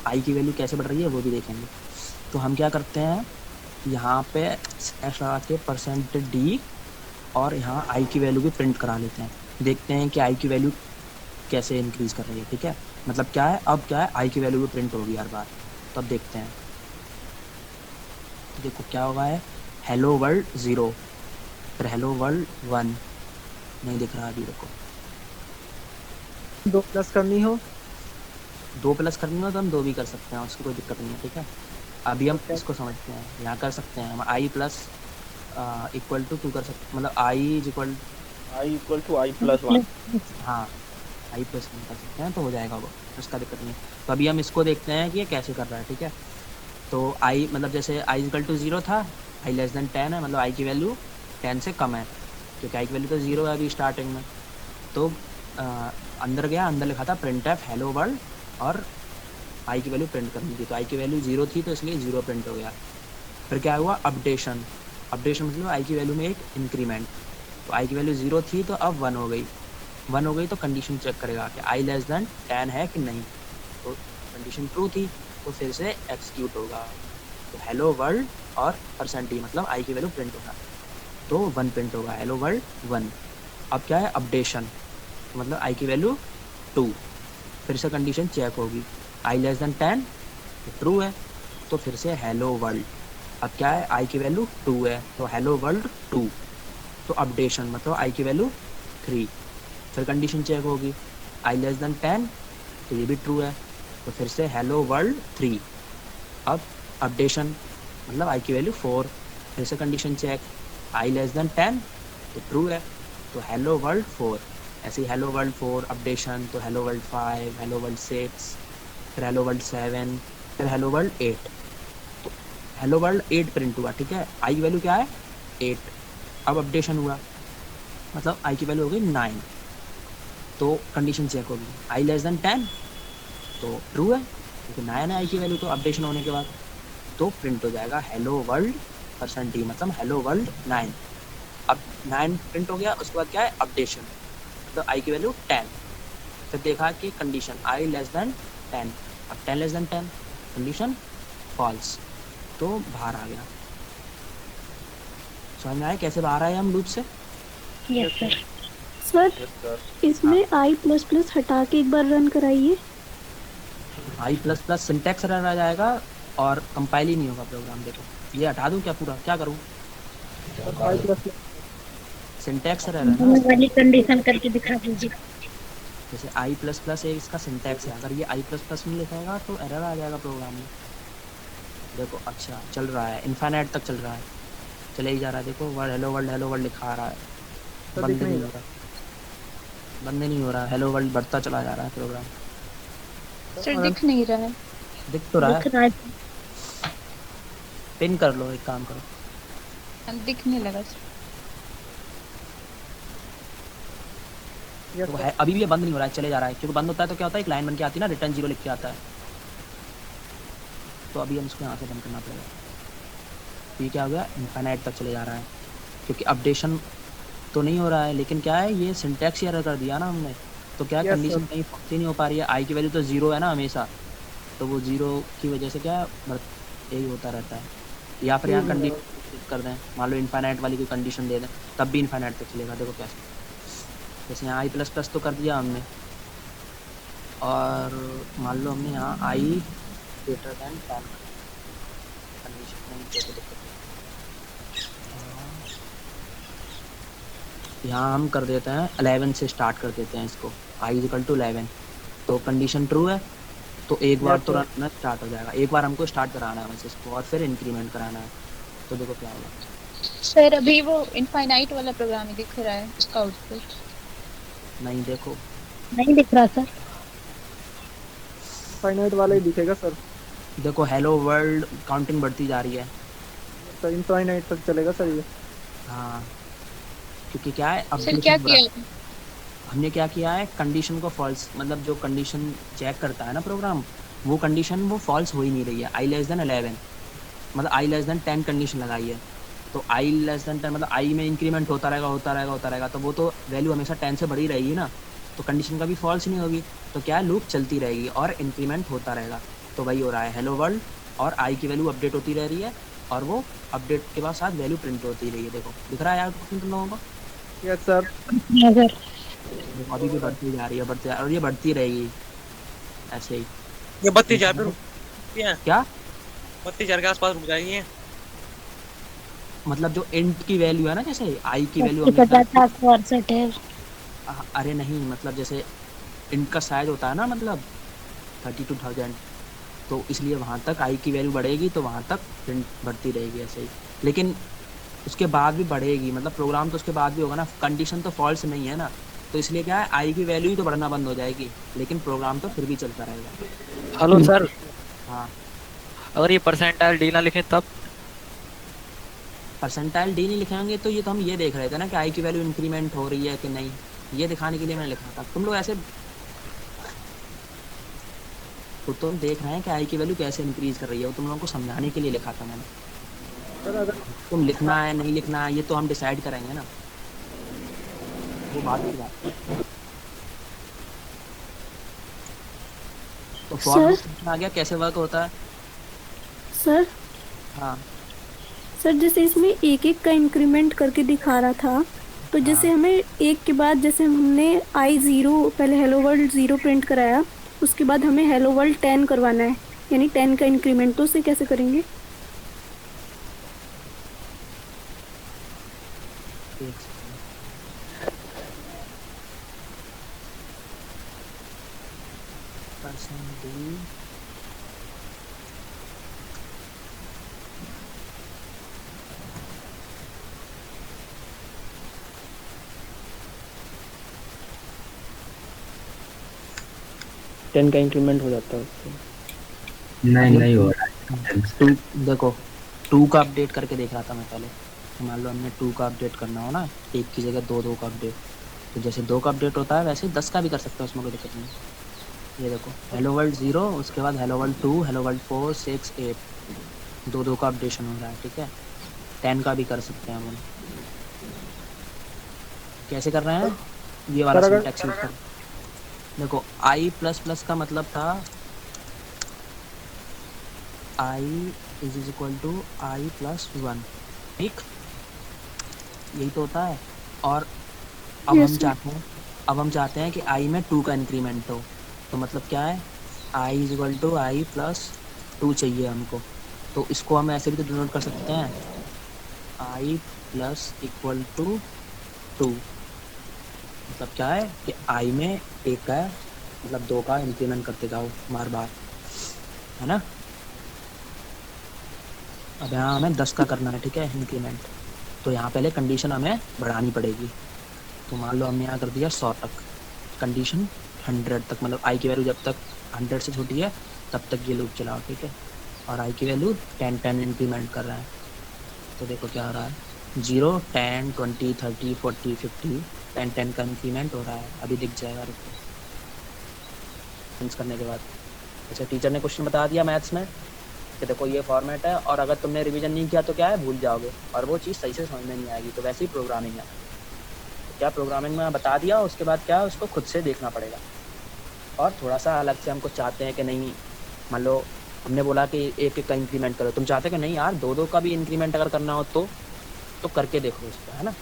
आई की वैल्यू कैसे बढ़ रही है वो भी देखेंगे। तो हम क्या करते हैं, यहाँ पे स्लैश लगा के %d और यहाँ आई की वैल्यू भी प्रिंट करा लेते हैं। देखते हैं कि आई की वैल्यू कैसे इंक्रीज कर रही है, ठीक है। मतलब क्या है, अब क्या है, आई की वैल्यू भी प्रिंट होगी हर बार। तो अब देखते हैं, देखो क्या होगा है, हेलो वर्ल्ड 0, फिर हेलो वर्ल्ड 1, नहीं दिख रहा अभी, देखो 2 प्लस करनी हो 2 प्लस करनी हो तो हम 2 भी कर सकते हैं, उसकी कोई दिक्कत नहीं है, ठीक है। अभी हम इसको समझते हैं, यहाँ कर सकते हैं हम आई प्लस इक्वल टू 2 कर सकते, मतलब i is equal to I plus 1। हाँ आई प्लस 1 कर सकते हैं तो हो जाएगा वो, उसका दिक्कत नहीं है। तो अभी हम इसको देखते हैं कि ये कैसे कर रहा है, ठीक है। तो आई मतलब जैसे आई इक्वल टू 0 था, आई लेस देन 10 है, मतलब आई की वैल्यू 10 से कम है, क्योंकि आई की वैल्यू तो 0 है अभी स्टार्टिंग में। तो अंदर गया, अंदर लिखा था प्रिंट एफ हेलो वर्ल्ड, और आई की वैल्यू प्रिंट करनी थी, तो आई की वैल्यू 0 थी तो इसलिए 0 प्रिंट हो गया। फिर क्या हुआ, अपडेशन, अपडेशन मतलब आई की वैल्यू में एक इंक्रीमेंट। तो आई की वैल्यू 0 थी तो अब 1 हो गई, 1 हो गई तो कंडीशन चेक करेगा कि आई लेस देन 10 है कि नहीं। तो कंडीशन ट्रू थी तो फिर से एक्सिक्यूट होगा, तो हेलो वर्ल्ड और %d मतलब आई की वैल्यू प्रिंट होगा, तो 1 प्रिंट होगा, हेलो वर्ल्ड 1। अब क्या है, अपडेशन मतलब आई की वैल्यू 2, फिर से कंडीशन चेक होगी, आई लेस देन 10 तो ट्रू है, तो फिर से हेलो वर्ल्ड। अब क्या है, आई की वैल्यू 2 है तो हेलो वर्ल्ड 2, तो अपडेशन मतलब आई की वैल्यू 3, फिर कंडीशन चेक होगी, आई लेस देन 10 तो ये भी ट्रू है, तो फिर से हेलो वर्ल्ड 3। अब अपडेशन मतलब आई की वैल्यू 4, फिर से कंडीशन चेक, आई लेस देन 10 तो ट्रू है, तो हेलो वर्ल्ड 4। ऐसे ही हेलो वर्ल्ड 4 अपडेशन, तो हेलो वर्ल्ड 5, हेलो वर्ल्ड 6, फिर हेलो वर्ल्ड 7, फिर हेलो वर्ल्ड 8। तो हेलो वर्ल्ड 8 प्रिंट हुआ, ठीक है। आई की वैल्यू क्या है 8, अब अपडेशन हुआ मतलब आई की वैल्यू हो गई 9, तो कंडीशन चेक होगी, आई लेस देन 10 तो ट्रू है क्योंकि 9 है आई की वैल्यू, तो अपडेशन होने के बाद तो प्रिंट हो जाएगा हेलो वर्ल्ड %d मतलब हेलो वर्ल्ड 9। अब 9 प्रिंट हो गया, उसके बाद क्या है अपडेशन, तो आई की वैल्यू 10, फिर देखा कि कंडीशन आई लेस देन 10, अब 10 लेस देन 10 कंडीशन फॉल्स, तो बाहर आ गया। समझ में आया कैसे बाहर आए हम लूप से? Yes sir. सर इसमें आई प्लस प्लस हटा के एक बार रन कराइए। आई प्लस प्लस सिंटैक्स एरर आ जाएगा और कंपाइल ही नहीं होगा प्रोग्राम। देखो ये हटा दूं क्या, पूरा क्या करूं? आई प्लस सिंटैक्स एरर है ना, दोनों वाली कंडीशन करके दिखा दीजिए। जैसे आई प्लस प्लस है इसका सिंटैक्स है, अगर ये आई प्लस प्लस में लिखाएगा तो एरर आ जाएगा प्रोग्राम में। देखो अच्छा चल रहा है, इन्फाइनाइट तक चल रहा है, चले ही जा रहा है। देखो वर्ल्ड हेलो वर्ल्ड लिखा आ रहा है, बंद नहीं हो रहा, बंद नहीं हो रहा, हेलो वर्ल्ड बढ़ता चला जा रहा है प्रोग्राम। सर दिख नहीं रहा है। दिख तो रहा दिख है, रहा है। पिन कर लो, एक काम करो, दिखने लगा सर। तो है अभी भी ये बंद नहीं हो रहा है, चले जा रहा है, क्योंकि बंद होता है तो क्या होता है, एक लाइन बन के आती है ना, रिटर्न 0 लिख के आता है। तो अभी हम इसको यहाँ से बंद करना पड़ेगा। ये क्या हो गया, इन्फाइनाइट तक चले जा रहा है, क्योंकि अपडेशन तो नहीं हो रहा है, लेकिन क्या है ये सिंटैक्स एरर कर दिया ना हमने, तो क्या कंडीशन कहीं पक्की नहीं हो पा रही है। आई की वैल्यू तो 0 है ना हमेशा, तो वो 0 की वजह से क्या यही होता रहता है। या फिर यहाँ कंडीशन कर दें, मान लो इन्फाइनाइट वाली कोई कंडीशन दे दें, तब भी इन्फाइनाइट तक चलेगा। देखो कैसे, जैसे यहाँ आई प्लस प्लस तो कर दिया हमने, और मान लो हमने यहाँ आई ग्रेटर दैन 10 कंडीशन नहीं दे तो यहाँ हम कर देते हैं 11 से स्टार्ट कर देते हैं इसको, आई इक्वल टू 11, तो कंडीशन ट्रू है, तो एक बार तो रन स्टार्ट हो जाएगा। एक बार हमको स्टार्ट कराना है वैसे इसको, और फिर इंक्रीमेंट कराना है। तो देखो क्या होगा, सर अभी वो इनफाइनाइट वाला प्रोग्राम ही दिख रहा है उसका आउटपुट। नहीं देखो, नहीं दिख रहा सर। फाइनाइट वाला ही दिखेगा सर। देखो हेलो वर्ल्ड काउंटिंग बढ़ती जा रही है। सर इनफाइनाइट तक चलेगा सर ये। हाँ, क्योंकि क्या है अब सर क्या किया? हमने क्या किया है, कंडीशन को फॉल्स, मतलब जो कंडीशन चेक करता है ना प्रोग्राम, वो कंडीशन वो फॉल्स हो ही नहीं रही है। आई लेस देन 11 मतलब आई लेस देन 10 कंडीशन लगाई है, तो आई लेस देन 10 मतलब आई में इंक्रीमेंट होता रहेगा होता रहेगा होता रहेगा, तो वो तो वैल्यू हमेशा 10 से बड़ी रहेगी ना, तो कंडीशन कभी फॉल्स नहीं होगी। तो क्या है, लूप चलती रहेगी और इंक्रीमेंट होता रहेगा। तो वही हो रहा है, हेलो वर्ल्ड और आई की वैल्यू अपडेट होती रह रही है, और वो अपडेट के बाद साथ वैल्यू प्रिंट होती रही है। देखो दिख रहा है यार तुम लोगों को? Yes sir. देखो, अभी भी बढ़ती जा रही है, बढ़ती और ये बढ़ती रहेगी ऐसे ही। ये 32,000 पे रुकती है, क्या 32,000 के आसपास रुक जाएगी ये। मतलब जो इंट की वैल्यू है ना, जैसे आई की वैल्यू 50 है। अरे नहीं, मतलब जैसे इंट का साइज होता है ना, मतलब 32,000, तो इसलिए वहाँ तक आई की वैल्यू बढ़ेगी, तो वहाँ तक प्रिंट बढ़ती रहेगी ऐसे ही। लेकिन उसके बाद भी बढ़ेगी, मतलब प्रोग्राम तो उसके बाद भी होगा ना, कंडीशन तो फॉल्स नहीं है ना, तो इसलिए क्या है, आई की वैल्यू ही तो बढ़ना बंद हो जाएगी, लेकिन प्रोग्राम तो फिर भी चलता रहेगा। हेलो सर, हाँ, अगर ये परसेंटाइल डी ना लिखे तब? परसेंटाइल डी नहीं लिखेंगे तो ये तो हम ये देख रहे थे ना कि आई की वैल्यू इंक्रीमेंट हो रही है कि नहीं, ये दिखाने के लिए मैंने लिखा था। तुम लोग ऐसे तो तुम देख रहे हैं कि आई की वैल्यू कैसे इंक्रीज कर रही है, वो तुम लोगों को समझाने के लिए लिखा था मैंने। सर अगर तुम लिखना है नहीं लिखना है ये तो हम डिसाइड करेंगे ना, वो बात की बात है। तो फॉर सर? लूप आ गया कैसे वर्क होता है? सर हाँ सर जैसे इसमें एक एक का इंक्रीमेंट करके दिखा रहा था, तो जैसे हाँ, हमें एक के बाद जैसे हमने I0 पहले हेलो वर्ल्ड 0 प्रिंट कराया, उसके बाद हमें हेलो वर्ल्ड 10 करवाना है, यानी 10 का इंक्रीमेंट, तो उसे कैसे करेंगे? एक सेकंड। परसेंट डी टेन का इंक्रीमेंट हो जाता है उससे। नहीं नहीं हो रहा है। टू, देखो 2 का अपडेट करके देख रहा था मैं पहले। मान लो हमने 2 का अपडेट करना हो ना, एक की जगह 2 का अपडेट, तो जैसे 2 का अपडेट होता है वैसे 10 का भी कर सकते हो, उसमें कोई दिक्कत नहीं। ये देखो हेलो वर्ल्ड 0, उसके बाद हेलो वर्ल्ड 2, हेलो वर्ल्ड 4, 6, 8, 2 का अपडेशन हो रहा है, ठीक है। 10 का भी कर सकते हैं हम। कैसे कर रहे हैं, ये वाला सर, अगर- सिंटैक्स यूज कर। देखो आई प्लस प्लस का मतलब था i is equal to I plus 1, ठीक, यही तो होता है। और अब Yes, हम sir. चाहते हैं कि आई में 2 का इंक्रीमेंट हो, तो मतलब क्या है, i is equal to I plus 2 चाहिए हमको, तो इसको हम ऐसे भी तो डिनोट कर सकते हैं, आई प्लस इक्वल टू 2। मतलब क्या है कि आई में 1 का है, मतलब 2 का इंक्रीमेंट करते जाओ बार बार, है ना। अब यहाँ हमें 10 का करना है, ठीक है, इंक्रीमेंट, तो यहाँ पहले कंडीशन हमें बढ़ानी पड़ेगी। तो मान लो हमने यहाँ कर दिया 100 तक, कंडीशन 100 तक, मतलब आई की वैल्यू जब तक 100 से छोटी है तब तक ये लूप चलाओ, ठीक है। और आई की वैल्यू 10 10 इंक्रीमेंट कर रहा है, तो देखो क्या हो रहा है, 0 10 20 30 40 50 10 10 का इंक्रीमेंट हो रहा है। अभी दिख जाएगा रिफ्रेंस करने के बाद। अच्छा, टीचर ने क्वेश्चन बता दिया मैथ्स में कि देखो ये फॉर्मेट है, और अगर तुमने रिवीजन नहीं किया तो क्या है, भूल जाओगे, और वो चीज़ सही से समझ में नहीं आएगी। तो वैसे ही प्रोग्रामिंग है, तो क्या प्रोग्रामिंग में बता दिया, उसके बाद क्या है, उसको खुद से देखना पड़ेगा। और थोड़ा सा अलग से हमको चाहते हैं कि नहीं, मान लो हमने बोला कि एक एक का इंक्रीमेंट करो, तुम चाहते कि नहीं यार 2 का भी इंक्रीमेंट अगर करना हो तो करके देखो उसको, है ना।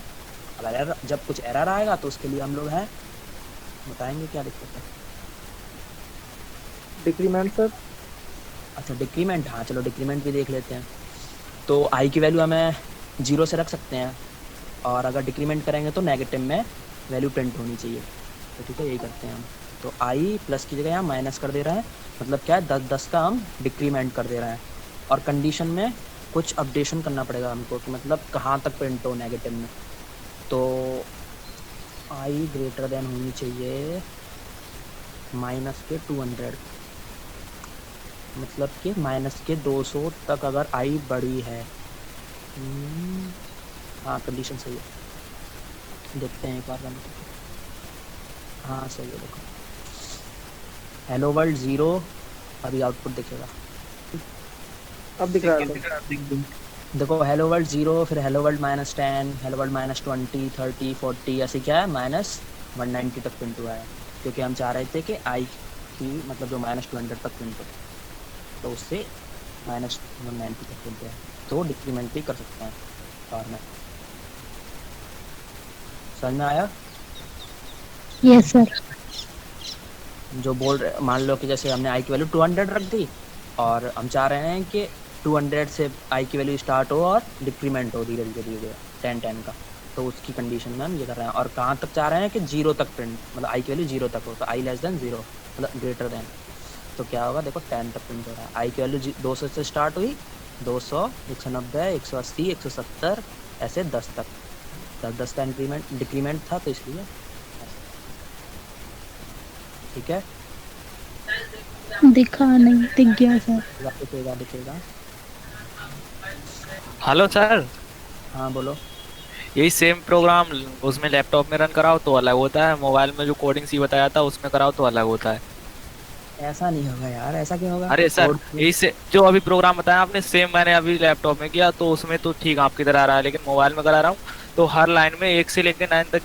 अब एरर, जब कुछ एरर आएगा तो उसके लिए हम लोग हैं, बताएंगे क्या दिक्कत है। Decrement sir. अच्छा डिक्रीमेंट, हाँ चलो डिक्रीमेंट भी देख लेते हैं। तो आई की वैल्यू हमें 0 से रख सकते हैं, और अगर डिक्रीमेंट करेंगे तो नेगेटिव में वैल्यू प्रिंट होनी चाहिए, तो ठीक है यही करते हैं हम। तो आई प्लस की जगह यहाँ माइनस कर दे रहे हैं, मतलब क्या है 10 10 का हम डिक्रीमेंट कर दे रहे हैं, और कंडीशन में कुछ अपडेशन करना पड़ेगा हमको कि मतलब कहाँ तक प्रिंट हो नेगेटिव में। तो आई ग्रेटर देन होनी चाहिए माइनस के 200, मतलब कि माइनस के 200 तक अगर आई बड़ी है। हाँ कंडीशन सही है, देखते हैं एक बार रन करके। हाँ सही है, देखो हेलो वर्ल्ड 0 अभी आउटपुट दिखेगा। अब दिख रहा है। देखो हेलो वर्ल्ड 0, फिर हेलो वर्ल्ड -10, हेलो वर्ल्ड -20, 30, 40 ऐसे क्या है -190 तक प्रिंट हुआ है, क्योंकि हम चाह रहे थे कि आई की मतलब जो -200 तक प्रिंट हो, तो उससे -190 तक प्रिंट है। तो डिक्रीमेंट भी कर सकते हैं और में। समझ में आया? Yes sir. जो बोल रहे, मान लो कि जैसे हमने आई की वैल्यू 200 रख दी और हम चाह रहे हैं कि 200 से आई की वैल्यू स्टार्ट हो और डिक्रीमेंट हो धीरे धीरे 10 का, तो उसकी कंडीशन में हम ये कर रहे हैं। और कहाँ तक चाह रहे हैं कि 0 तक प्रिंट, मतलब आई की वैल्यू 0 तक हो, तो आई लेस देन 0 मतलब ग्रेटर देन, तो क्या होगा देखो 10 तक प्रिंट हो रहा है। आई की वैल्यू 200 से स्टार्ट हुई, 200, 190, 180, 170 ऐसे 10 तक, 10 का इंक्रीमेंट डिक्रीमेंट था तो इसलिए। ठीक है, दिखा नहीं, दिख गया सर। दिखेगा। हेलो सर, हाँ बोलो। यही सेम प्रोग्राम उसमें लैपटॉप में रन कराओ तो अलग होता है, मोबाइल में जो कोडिंग सी बताया था उसमें कराओ तो अलग होता है। ऐसा नहीं होगा यार, ऐसा क्यों होगा? अरे सर, इससे जो अभी प्रोग्राम बताया आपने सेम मैंने अभी लैपटॉप में किया तो उसमें तो ठीक आपकी तरह आ रहा है, लेकिन मोबाइल में करा रहा हूँ तो हर लाइन में 1 से लेकर 9 तक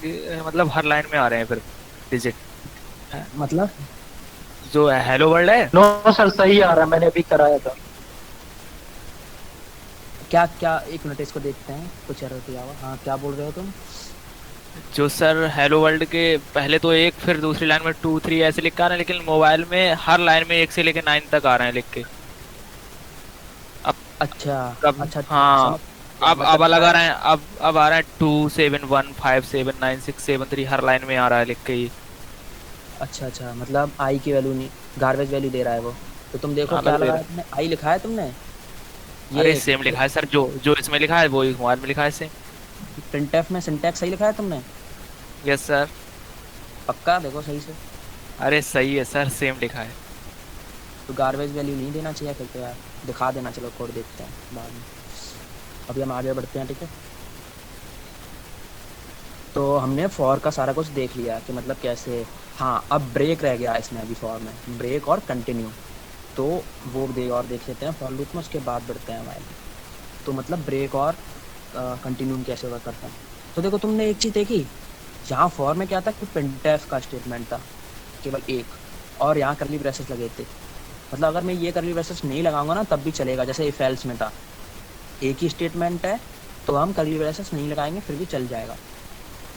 मतलब हर लाइन में आ रहे हैं फिर डिजिट। मतलब जो हेलो वर्ल्ड है। नो सर सही आ रहा है, मैंने अभी कराया था। क्या क्या, एक मिनट इसको देखते हैं, कुछ एरर दिया हुआ। हाँ क्या बोल रहे हो तुम? जो सर हेलो वर्ल्ड के पहले तो 1 फिर दूसरी लाइन में 2 3 ऐसे लिख के आ रहे हैं, लेकिन मोबाइल में हर लाइन में 1 से लेकर 9 तक आ रहे हैं लिख के। अब अच्छा अच्छा हाँ, अब अलग आ रहे हैं, अब आ रहा है 2 7 1 5 7 9 6 7 3 हर लाइन में आ रहा है लिख के ही। अच्छा, मतलब आई की वैल्यू नहीं, गार्बेज वैल्यू दे रहा है वो। तो तुम देखो क्या लगाया तुमने, आई लिखा है तुमने? अरे सेम लिखा है सर, जो इसमें लिखा है वो मोबाइल में लिखा है सेम। प्रिंटफ में सिंटैक्स सही लिखा है तुमने? Yes sir. पक्का देखो सही से। अरे सही है सर, सेम लिखा है। तो गार्बेज वैल्यू नहीं देना चाहिए फिर तो यार, दिखा देना। चलो कोड देखते हैं बाद में, अभी हम आगे बढ़ते हैं। ठीक है, तो हमने फॉर का सारा कुछ देख लिया कि मतलब कैसे। हाँ अब ब्रेक रह गया इसमें अभी फॉर में, ब्रेक और कंटिन्यू, तो वो और देख लेते हैं फॉर लूप में, उसके बाद बढ़ते हैं हमारे। तो मतलब ब्रेक और कंटिन्यू कैसे वर्क करता है। तो देखो तुमने एक चीज़ देखी, यहाँ फॉर में क्या था कि प्रिंटफ का स्टेटमेंट था केवल एक, और यहाँ करली ब्रेसेस लगे थे। मतलब अगर मैं ये करली ब्रेसेस नहीं लगाऊंगा ना तब भी चलेगा, जैसे इफ एल्स में था एक ही स्टेटमेंट है तो हम करली ब्रेसेस नहीं लगाएंगे फिर भी चल जाएगा।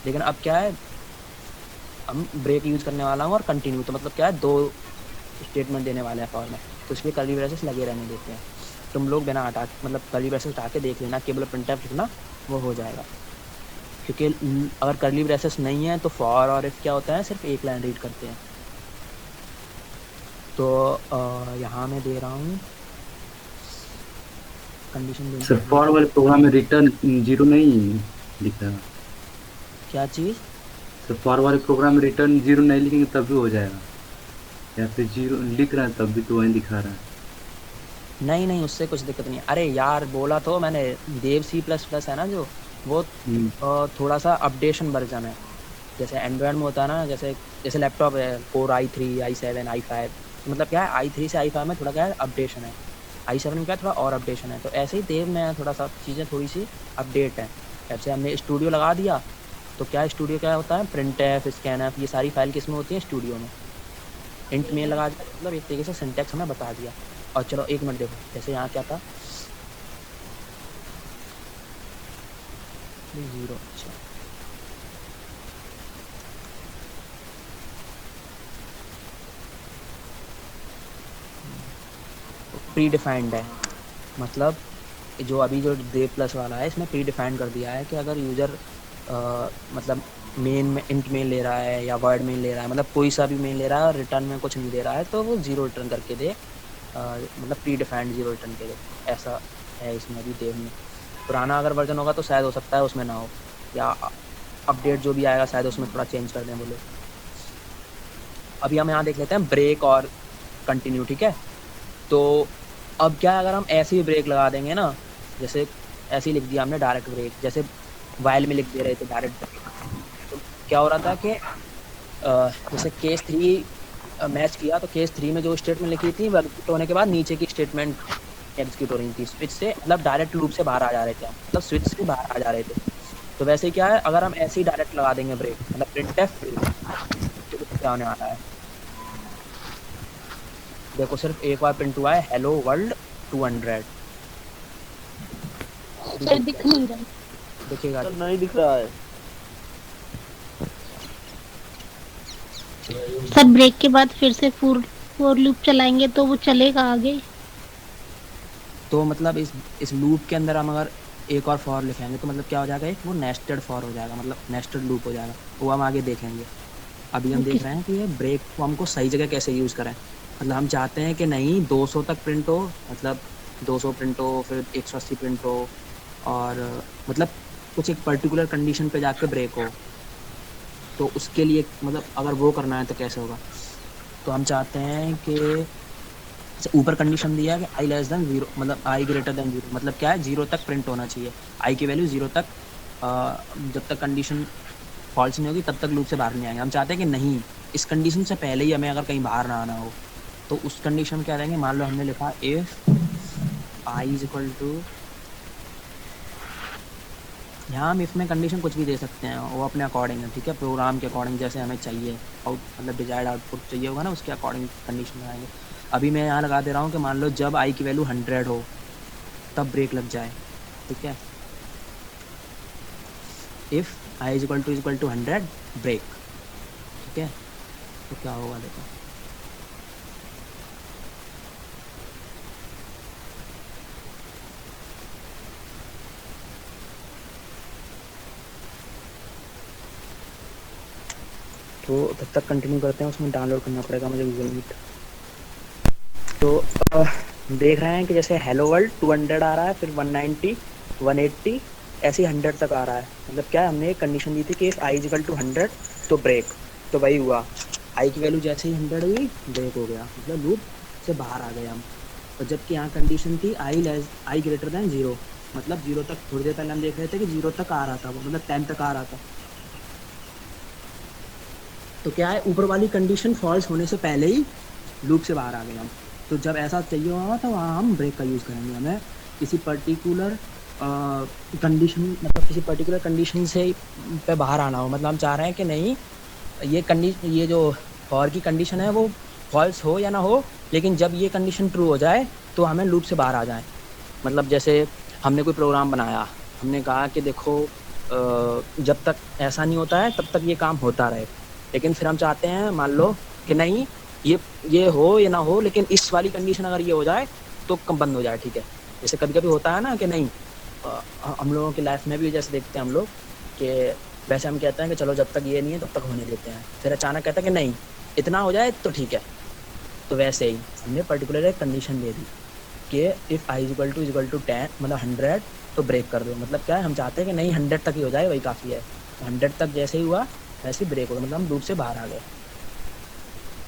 लेकिन अब क्या है, हम ब्रेक यूज़ करने वाला हूँ और कंटिन्यू, तो मतलब क्या है 2 स्टेटमेंट देने वाले हैं फॉर में, तो इसलिए करली ब्रेसेस लगे रहने देते हैं। तुम लोग बिना हटा मतलब करली ब्रेसेस हटा के देख लेना, केवल प्रिंटफ लिखना वो हो जाएगा। क्योंकि अगर करली ब्रेसेस नहीं है तो फॉर और इफ क्या होता है, सिर्फ एक लाइन रीड करते हैं। तो यहाँ मैं दे रहा हूँ कंडीशन। सर फॉर वाले प्रोग्राम में रिटर्न 0 नहीं लिख रहा। क्या चीज़? सर फॉर वाले प्रोग्राम में रिटर्न 0 नहीं लिखेंगे तब भी हो जाएगा, या फिर 0 लिख रहा है तब भी तो वही दिखा रहा है। नहीं उससे कुछ दिक्कत नहीं है। अरे यार बोला तो मैंने, देव C++ है ना जो, वो थोड़ा सा अपडेशन वर्जन है। जैसे एंड्रॉयड में होता है ना, जैसे लैपटॉप है कोर i3 i7 i5, मतलब क्या है i3 से i5 में थोड़ा क्या है अपडेशन है, i7 में क्या थोड़ा और अपडेशन है। तो ऐसे ही देव में थोड़ा सा चीज़ें थोड़ी सी अपडेट है। जैसे हमने स्टूडियो लगा दिया तो क्या स्टूडियो क्या होता है, प्रिंटफ स्कैनफ ये सारी फाइल किस में होती है स्टूडियो में। इंट में लगा दिया, मतलब एक तरीके से सिंटैक्स हमें बता दिया। और चलो एक मिनट देखो, जैसे यहाँ क्या था 0। अच्छा प्री डिफाइंड है, मतलब जो अभी जो देव प्लस वाला है इसमें प्री डिफाइंड कर दिया है कि अगर यूज़र मतलब मेन में इंट मेन ले रहा है या वर्ड मेन ले रहा है, मतलब कोई सा भी मेन ले रहा है और रिटर्न में कुछ नहीं दे रहा है तो वो 0 रिटर्न करके दे, मतलब प्री डिफाइंड 0 रिटर्न के दे, ऐसा है इसमें अभी देव में। पुराना अगर वर्जन होगा तो शायद हो सकता है उसमें ना हो, या अपडेट जो भी आएगा शायद उसमें थोड़ा चेंज कर दें बोले। अभी हम यहाँ देख लेते हैं ब्रेक और कंटिन्यू, ठीक है। तो अब क्या है, अगर हम ऐसे ही ब्रेक लगा देंगे ना, जैसे ऐसे ही लिख दिया हमने डायरेक्ट ब्रेक, जैसे वाइल में लिख दे रहे थे डायरेक्ट ब्रेक, तो क्या हो रहा था कि जैसे केस 3 मैच किया तो केस 3 में जो स्टेटमेंट लिखी थी एग्जीक्यूट होने के बाद नीचे की स्टेटमेंट एग्जीक्यूट हो रही थी, स्विच से मतलब डायरेक्ट लूप से बाहर आ जा रहे थे, मतलब स्विच से बाहर आ जा रहे थे। तो वैसे ही क्या है, अगर हम ऐसे ही डायरेक्ट लगा देंगे ब्रेक, मतलब प्रिंटफ, तो क्या होने वाला है देखो, सिर्फ एक बार प्रिंट हुआ है हेलो वर्ल्ड 200। सर दिख नहीं रहा। देखिएगा सर नहीं दिख रहा है। सर ब्रेक के बाद फिर से फोर लूप चलाएंगे तो वो चलेगा आगे? तो मतलब इस लूप के अंदर हम अगर एक और फॉर लिखेंगे तो मतलब क्या हो जाएगा, एक वो नेस्टेड फॉर हो जाएगा, मतलब नेस्टेड लूप हो जाएगा, वो हम आगे देखेंगे। अभी हम देख रहे हैं कि ये ब्रेक को हमको सही जगह कैसे यूज़ करें। मतलब हम चाहते हैं कि नहीं 200 तक प्रिंट हो, मतलब 200 प्रिंट हो, फिर 180 प्रिंट हो, और मतलब कुछ एक पर्टिकुलर कंडीशन पे जाके ब्रेक हो। तो उसके लिए मतलब अगर वो करना है तो कैसे होगा, तो हम चाहते हैं कि ऊपर कंडीशन दिया है कि आई लेस देन 0, मतलब आई ग्रेटर देन 0, मतलब क्या है 0 तक प्रिंट होना चाहिए, आई की वैल्यू 0 तक, जब तक कंडीशन फॉल्स नहीं होगी तब तक लूप से बाहर नहीं आएंगे। हम चाहते हैं कि नहीं, इस कंडीशन से पहले ही हमें अगर कहीं बाहर ना आना हो तो उस कंडीशन में क्या देंगे, मान लो हमने लिखा if I is equal to, यहाँ हम इफ में कंडीशन कुछ भी दे सकते हैं, वो अपने अकॉर्डिंग है, ठीक है, प्रोग्राम के अकॉर्डिंग जैसे हमें चाहिए, मतलब डिजायर्ड आउटपुट चाहिए होगा ना, उसके अकॉर्डिंग कंडीशन लगाएंगे। अभी मैं यहाँ लगा दे रहा हूँ कि मान लो जब आई की वैल्यू 100 हो तब ब्रेक लग जाए, ठीक है। If I is equal to 100 break, ठीक है। तो क्या होगा देखो, तो तब तक कंटिन्यू करते हैं, उसमें डाउनलोड करना पड़ेगा मुझे गूगल मीट। तो देख रहे हैं कि जैसे हेलो वर्ल्ड 200 आ रहा है, फिर 190, 180, ऐसे ही 100 तक आ रहा है। मतलब क्या है, हमने एक कंडीशन दी थी कि if I is equal to 100 तो ब्रेक, तो वही हुआ, आई की वैल्यू जैसे ही 100 हुई ब्रेक हो गया, मतलब लूप से बाहर आ गए हम। और जबकि यहाँ कंडीशन थी आई ग्रेटर देन 0, मतलब 0 तक, थोड़ी देर पहले हम देख रहे थे कि 0 तक आ रहा था वो, मतलब 10 तक आ रहा था। तो क्या है, ऊपर वाली कंडीशन फॉल्स होने से पहले ही लूप से बाहर आ गए हम। तो जब ऐसा चाहिए होगा तो वहाँ हम ब्रेक का यूज़ करेंगे। हमें किसी पर्टिकुलर कंडीशन, मतलब किसी पर्टिकुलर कंडीशन से पे बाहर आना हो, मतलब हम चाह रहे हैं कि नहीं ये जो फॉर की कंडीशन है वो फॉल्स हो या ना हो, लेकिन जब ये कंडीशन ट्रू हो जाए तो हमें लूप से बाहर आ जाए। मतलब जैसे हमने कोई प्रोग्राम बनाया, हमने कहा कि देखो जब तक ऐसा नहीं होता है तब तक ये काम होता रहे, लेकिन फिर हम चाहते हैं मान लो कि नहीं ये हो या ना हो, लेकिन इस वाली कंडीशन अगर ये हो जाए तो कम बंद हो जाए, ठीक है। जैसे कभी कभी होता है ना कि नहीं, हम लोगों की लाइफ में भी जैसे देखते हैं हम लोग कि वैसे हम कहते हैं कि चलो जब तक ये नहीं है तब तक होने देते हैं, फिर अचानक कहते हैं कि नहीं इतना हो जाए तो ठीक है। तो वैसे ही हमने पर्टिकुलर एक कंडीशन दे दी कि if I is equal to 10, मतलब 100 तो ब्रेक कर दो। मतलब क्या है, हम चाहते हैं कि नहीं 100 तक ही हो जाए, वही काफ़ी है। तो 100 तक जैसे ही हुआ वैसे ही ब्रेक हो गया, मतलब हम लूप से बाहर आ गए।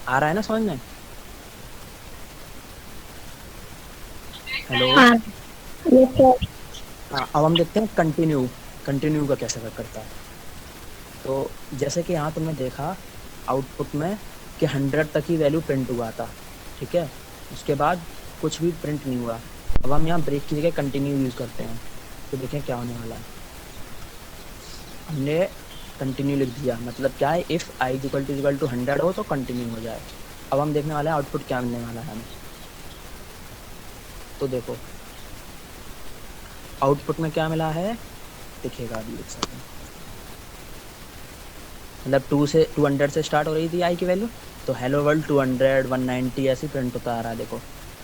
आ रहा है ना समझ में? हेलो, हाँ। अब हम देखते हैं कंटिन्यू का कैसे वर्क करता है। तो जैसे कि यहाँ तुमने देखा आउटपुट में कि 100 तक ही वैल्यू प्रिंट हुआ था, ठीक है, उसके बाद कुछ भी प्रिंट नहीं हुआ। अब हम यहाँ ब्रेक की जगह कंटिन्यू यूज़ करते हैं, तो देखें क्या होने वाला है। हमने कंटिन्यू लिख दिया, मतलब क्या है, if I is equal to 100 हो तो कंटिन्यू हो जाए। अब हम देखने वाले हैं आउटपुट क्या मिलने वाला है हमें। तो देखो आउटपुट में क्या मिला है, देखिएगा अभी एक सेकंड। मतलब 200 से स्टार्ट हो रही थी आई की वैल्यू, तो हेलो वर्ल्ड 200, 190 ऐसे प्रिंट होता आ रहा है। देखो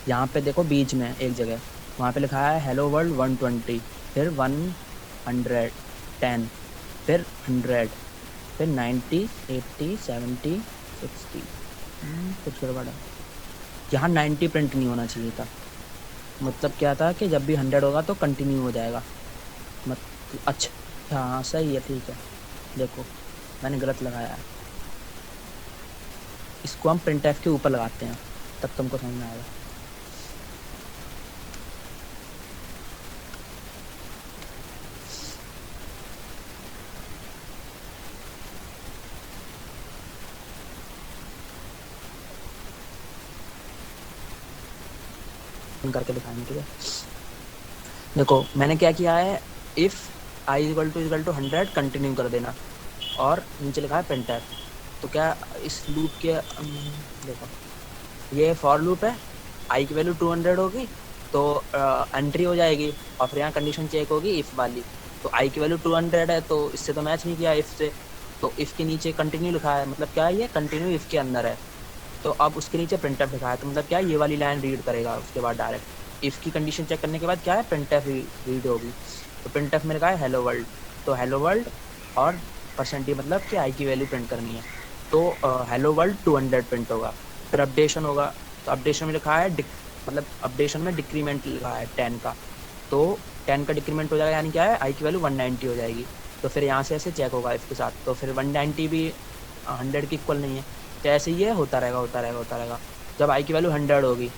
यहाँ पे देखो बीच में एक जगह वहाँ पे लिखा है हेलो वर्ल्ड 120, फिर 110, फिर 100, फिर 90, 80, 70, 60, कुछ गड़बड़ है। यहाँ 90 प्रिंट नहीं होना चाहिए था, मतलब क्या था कि जब भी 100 होगा तो कंटिन्यू हो जाएगा। अच्छा हाँ सही है, ठीक है। देखो मैंने गलत लगाया है, इसको हम printf के ऊपर लगाते हैं, तब तुमको समझ में आएगा। करके दिखाएंगे, ठीक है। देखो मैंने क्या किया है, if i equal to 100 continue कर देना, और नीचे लिखा है printf। तो क्या इस लूप के देखो ये फॉर लूप है, i की वैल्यू 200 होगी तो एंट्री हो जाएगी, और फिर यहाँ कंडीशन चेक होगी इफ वाली। तो i की वैल्यू 200 है, तो इससे तो मैच नहीं किया इफ से, तो इफ के नीचे कंटिन्यू लिखा है, मतलब क्या है ये कंटिन्यू इफ के अंदर है। तो अब उसके नीचे printf लिखा है, तो मतलब क्या है ये वाली लाइन रीड करेगा, उसके बाद डायरेक्ट इफ़ की कंडीशन चेक करने के बाद क्या है printf रीड होगी। तो printf में लिखा है हेलो वर्ल्ड, तो हेलो वर्ल्ड और % मतलब कि i की वैल्यू प्रिंट करनी है, तो हेलो वर्ल्ड 200 प्रिंट होगा। फिर अपडेशन होगा, तो अपडेशन में लिखा है मतलब अपडेशन में डिक्रीमेंट लिखा है 10 का, तो 10 का डिक्रीमेंट हो जाएगा, यानी क्या है i की वैल्यू 190 हो जाएगी। तो फिर यहाँ से ऐसे चेक होगा इसके साथ, तो फिर 190 भी 100 की इक्वल नहीं है, तो ऐसे ये होता रहेगा। जब i की वैल्यू 100 होगी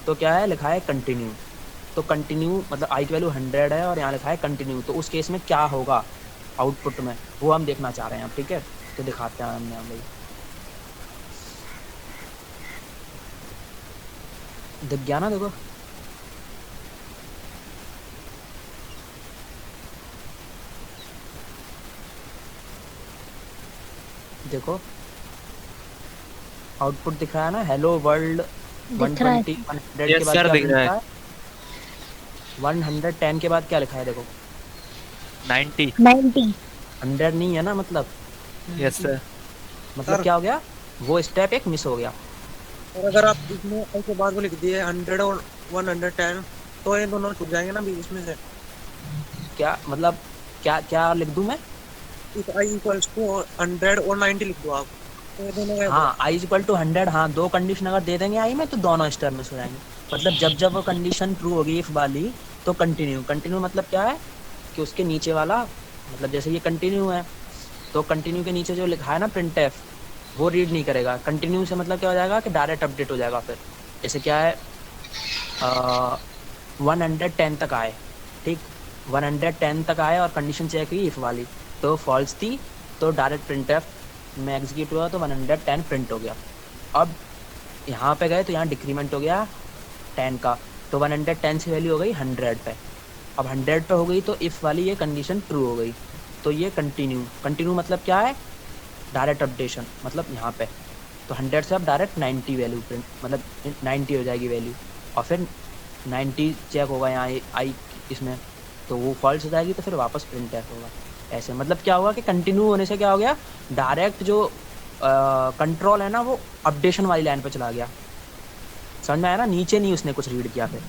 तो क्या है लिखा है कंटिन्यू, तो कंटिन्यू मतलब i की वैल्यू 100 है और यहाँ लिखा है कंटिन्यू, तो उस केस में क्या होगा आउटपुट में वो हम देखना चाह रहे हैं, ठीक है। तो दिखाते हैं हमने भाई, दिख गया ना, देखो देखो आउटपुट दिख रहा है ना, हेलो वर्ल्ड 120 100 के बाद क्या लिखा है, 110 के बाद क्या लिखा है, देखो 90 100 नहीं है ना, मतलब यस सर, मतलब क्या हो गया, वो स्टेप एक मिस हो गया। और अगर आप इसमें आई के बाद वो लिख दिए 100 और 110, तो ये दोनों छूट जाएंगे ना बीच में से। क्या मतलब क्या लिख दूं मैं, इफ i इक्वल्स टू 100 और 90 लिख दो आप, तो ये दोनों हाँ i इक्वल टू 100, हाँ दो कंडीशन अगर दे देंगे आई में तो दोनों स्टेप मिस हो जाएंगे। मतलब जब वो कंडीशन ट्रू होगी इफ वाली तो कंटिन्यू मतलब क्या है कि उसके नीचे वाला, मतलब जैसे ये कंटिन्यू है तो कंटिन्यू के नीचे जो लिखा है ना printf वो रीड नहीं करेगा। कंटिन्यू से मतलब क्या हो जाएगा कि डायरेक्ट अपडेट हो जाएगा। फिर जैसे क्या है 110 तक आए, ठीक 110 तक आए और कंडीशन चेक हुई इफ वाली तो फॉल्स थी, तो डायरेक्ट printf में एग्जीक्यूट हुआ तो 110 प्रिंट हो गया। अब यहाँ पे गए तो यहाँ डिक्रीमेंट हो गया 10 का, तो 110 से वैल्यू हो गई 100 पे। अब 100 पे हो गई तो इफ़ वाली ये कंडीशन ट्रू हो गई, तो ये कंटिन्यू मतलब क्या है डायरेक्ट अपडेशन, मतलब यहाँ पे तो 100 से अब डायरेक्ट 90 वैल्यू प्रिंट, मतलब 90 हो जाएगी वैल्यू, और फिर 90 चेक होगा यहाँ आई इसमें, तो वो फॉल्स हो जाएगी, तो फिर वापस प्रिंट होगा। ऐसे मतलब क्या होगा कि कंटिन्यू होने से क्या हो गया, डायरेक्ट जो कंट्रोल है ना वो अपडेशन वाली लाइन पे चला गया। समझ में आया ना, नीचे नहीं उसने कुछ रीड किया, फिर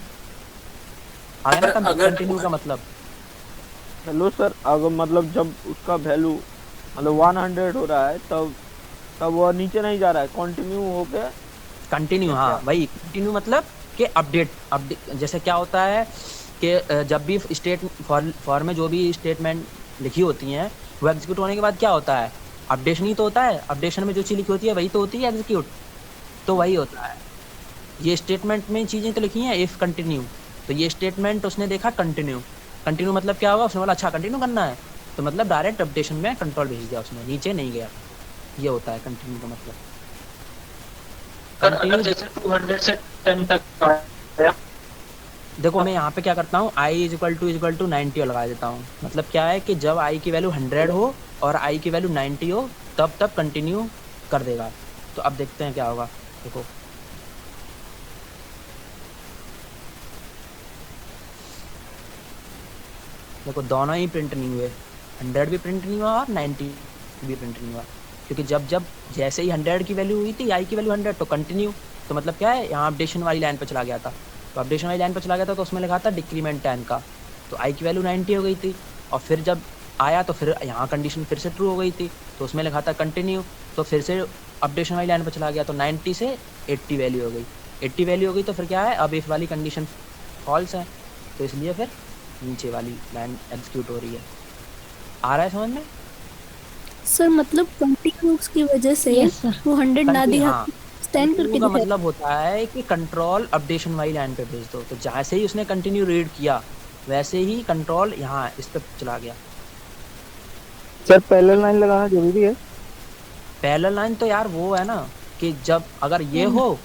आ गया ना कंटिन्यू का मतलब। हेलो सर, अगर मतलब जब उसका वैल्यू मतलब 100 हो रहा है तब वो नीचे नहीं जा रहा है, कंटिन्यू होके कंटिन्यू, हाँ वही कंटिन्यू मतलब कि अपडेट जैसे क्या होता है कि जब भी स्टेट फॉर में जो भी स्टेटमेंट लिखी होती हैं वो एग्जीक्यूट होने के बाद क्या होता है, अपडेशन ही तो होता है। अपडेशन में जो चीज़ लिखी होती है वही तो होती है एग्जीक्यूट, तो वही होता है। ये स्टेटमेंट में चीज़ें तो लिखी हैं इफ़ कंटिन्यू, तो ये स्टेटमेंट उसने देखा कंटिन्यू मतलब क्या होगा, उसने बोला अच्छा कंटिन्यू करना है, तो मतलब डायरेक्ट अपडेशन में कंट्रोल भेज दिया उसने, नीचे नहीं गया। ये होता है कंटिन्यू का मतलब। अगर जैसे 200 से 10 तक आया, देखो मैं यहाँ पे क्या करता हूँ, i इक्वल टू 90 लगा देता हूँ। मतलब क्या है कि जब i की वैल्यू 100 हो और i की वैल्यू 90 हो तब कंटिन्यू कर देगा। तो अब देखते हैं क्या होगा। देखो दोनों ही प्रिंट नहीं हुए, 100 भी प्रिंट नहीं हुआ और 90 भी प्रिंट नहीं हुआ, क्योंकि जब जैसे ही 100 की वैल्यू हुई थी i की वैल्यू 100 तो कंटिन्यू, तो मतलब क्या है यहाँ अपडेशन वाली लाइन पर चला गया था। तो अपडेशन वाली लाइन पर चला गया था तो उसमें लिखा था डिक्रीमेंट 10 का, तो i की वैल्यू 90 हो गई थी, और फिर जब आया तो फिर यहाँ कंडीशन फिर से ट्रू हो गई थी, तो उसमें लिखा था कंटिन्यू, तो फिर से अपडेशन वाली लाइन पर चला गया तो 90 से 80 वैल्यू हो गई। 80 वैल्यू हो गई तो फिर क्या है, अब इफ वाली कंडीशन फॉल्स है, तो इसलिए फिर नीचे वाली लाइन एग्जीक्यूट हो रही है। आ रहा है समझ में? सर मतलब कंटिन्यूस की वजह से वो 100 ना दिया, हाँ, स्टैंड करके का दिखाया। मतलब होता है कि कंट्रोल अपडेशन वाली लाइन पे भेज दो, तो जैसे ही उसने कंटिन्यू रीड किया वैसे ही कंट्रोल यहाँ इस पे चला गया। सर पैरेलल लाइन लगाना जरूरी है? पैरेलल लाइन तो यार वो है ना कि जब अगर ये हो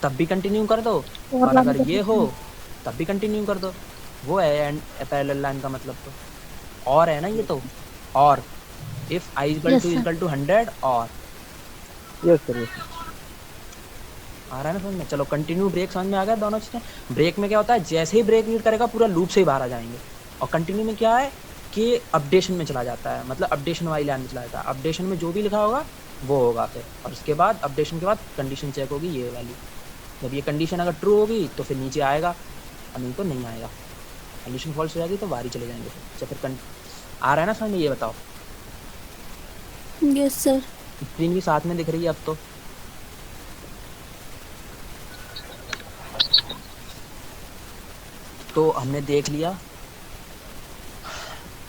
तब भी कंटिन्यू कर दो, और अगर ये हो तब भी कंटिन्यू कर दो, वो है पैरेलल लाइन का मतलब। तो और है ना ये, तो और इफ i इक्वल टू 100 और यस सर। आ रहा है ना समझ में? चलो कंटिन्यू ब्रेक समझ में आ गया दोनों चीजें। ब्रेक में क्या होता है, जैसे ही ब्रेक रीड करेगा पूरा लूप से ही बाहर आ जाएंगे, और कंटिन्यू में क्या है कि अपडेशन में चला जाता है, मतलब अपडेशन वाली लाइन में चला जाता है। अपडेशन में जो भी लिखा होगा वो होगा फिर, और उसके बाद अपडेशन के बाद कंडीशन चेक होगी ये वाली। जब ये कंडीशन अगर ट्रू होगी तो फिर नीचे आएगा, और नहीं तो नहीं आएगा। कंडीशन फॉल्स हो जाएगी तो बाहर ही चले जाएंगे फिर। आ रहा है ना समझ में? ये बताओ। Yes sir. स्क्रीन भी साथ में दिख रही है अब तो। तो हमने देख लिया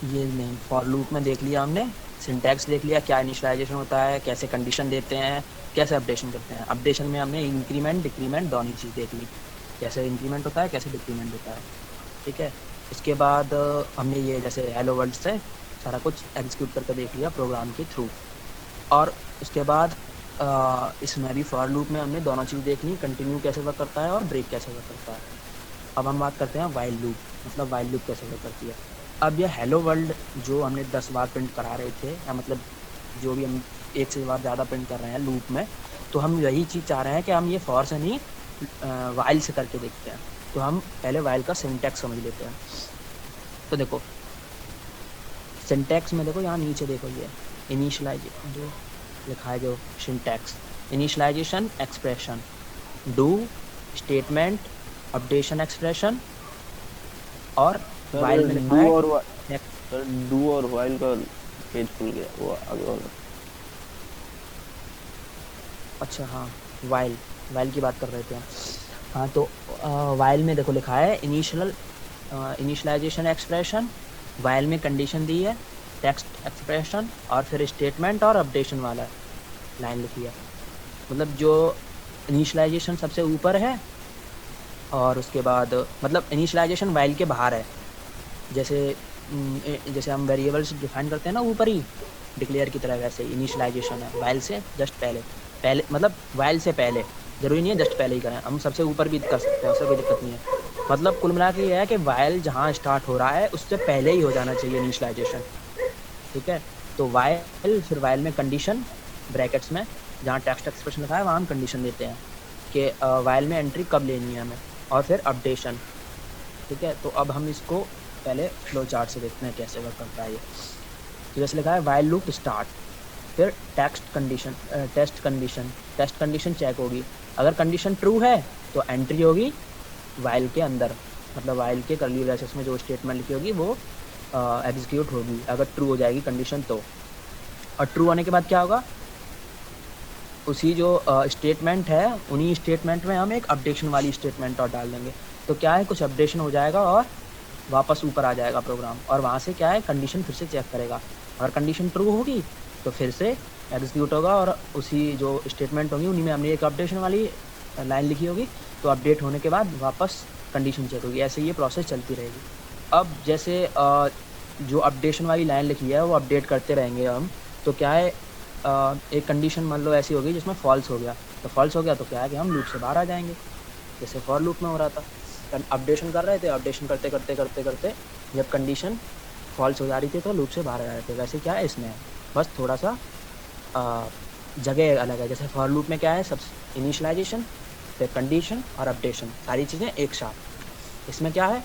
ये, नहीं फॉर लूप में देख लिया हमने, सिंटैक्स देख लिया, क्या इनिशियलाइजेशन होता है, कैसे कंडीशन देते हैं, कैसे अपडेशन करते हैं। अपडेशन में हमने इंक्रीमेंट डिक्रीमेंट दोनों चीज़ देख ली, कैसे इंक्रीमेंट होता है कैसे डिक्रीमेंट होता है, ठीक है। उसके बाद हमने ये जैसे हेलो वर्ल्ड से सारा कुछ एग्जीक्यूट करके देख लिया प्रोग्राम के थ्रू। और उसके बाद इसमें भी फॉर लूप में हमने दोनों चीज़ देख ली, कंटिन्यू कैसे वर्क करता है और ब्रेक कैसे वर्क करता है। अब हम बात करते हैं वाइल लूप, मतलब वाइल लूप कैसे वर्क करती है। अब ये हेलो वर्ल्ड जो हमने 10 बार प्रिंट करा रहे थे, या मतलब जो भी हम 1 से बार ज़्यादा प्रिंट कर रहे हैं लूप में, तो हम यही चीज़ चाह रहे हैं कि हम ये फॉर से नहीं वाइल से करके देखते हैं। तो हम पहले वाइल का सिंटैक्स समझ लेते हैं। तो देखो सिंटैक्स में देखो यहाँ नीचे देखो ये इनिशियलाइजेशन जो लिखा है, जो syntax initialization expression, do statement updation expression, और वाइल में लिखा है डू और वाइल का पेज खुल गया, वो आगे वाला। अच्छा हाँ, वाइल की बात कर रहे थे हम। हाँ तो वाइल में देखो लिखा है इनिशियलाइजेशन एक्सप्रेशन, वाइल में कंडीशन दी है, टेक्स्ट एक्सप्रेशन, और फिर स्टेटमेंट और अपडेशन वाला लाइन लिखी है। मतलब जो इनिशियलाइजेशन सबसे ऊपर है, और उसके बाद मतलब इनिशियलाइजेशन वाइल के बाहर है। जैसे हम वेरिएबल्स डिफाइन करते हैं ना ऊपर ही डिक्लेयर की तरह, वैसे इनिशियलाइजेशन है वाइल से जस्ट पहले मतलब वाइल से पहले, ज़रूरी नहीं है जस्ट पहले ही करें, हम सबसे ऊपर भी कर सकते हैं, उससे कोई दिक्कत नहीं है। मतलब कुल मिला के ये है कि वाइल जहाँ स्टार्ट हो रहा है उससे पहले ही हो जाना चाहिए इनिशियलाइजेशन, ठीक है। तो वाइल, फिर वाइल में कंडीशन ब्रैकेट्स में जहाँ टेक्स्ट एक्सप्रेशन लिखा है वहाँ हम कंडीशन देते हैं कि वाइल में एंट्री कब लेनी है हमें, और फिर अपडेशन, ठीक है। तो अब हम इसको पहले फ्लो चार्ट से देखते हैं कैसे वर्क करता है ये। तो जैसे लिखा है वाइल लूप स्टार्ट, फिर टेस्ट कंडीशन चेक होगी। अगर कंडीशन ट्रू है तो एंट्री होगी वाइल के अंदर, मतलब वाइल के कर्ली ब्रैकेट्स में जो स्टेटमेंट लिखी होगी वो एग्जीक्यूट होगी अगर ट्रू हो जाएगी कंडीशन तो। और ट्रू होने के बाद क्या होगा, उसी जो स्टेटमेंट है उन्हीं स्टेटमेंट में हम एक अपडेशन वाली स्टेटमेंट और डाल देंगे। तो क्या है, कुछ अपडेशन हो जाएगा और वापस ऊपर आ जाएगा प्रोग्राम, और वहाँ से क्या है कंडीशन फिर से चेक करेगा। अगर कंडीशन ट्रू होगी तो फिर से एग्जीक्यूट होगा, और उसी जो स्टेटमेंट होंगी उन्हीं में हमने एक अपडेशन वाली लाइन लिखी होगी, तो अपडेट होने के बाद वापस कंडीशन चेक होगी। ऐसे ये प्रोसेस चलती रहेगी। अब जैसे जो अपडेशन वाली लाइन लिखी है वो अपडेट करते रहेंगे हम, तो क्या है एक कंडीशन मान लो ऐसी होगी जिसमें फॉल्स हो गया, तो फॉल्स हो गया तो क्या है कि हम लूप से बाहर आ जाएंगे, जैसे फॉर लूप में हो रहा था। अपडेशन कर रहे थे, अपडेशन करते करते जब कंडीशन फॉल्स हो जा रही थी तो लूप से बाहर आ रहे थे। वैसे क्या है इसमें बस थोड़ा सा जगह अलग है। जैसे फॉर लूप में क्या है, सब इनिशियलाइजेशन, फिर कंडीशन और अपडेशन, सारी चीज़ें एक साथ। इसमें क्या है,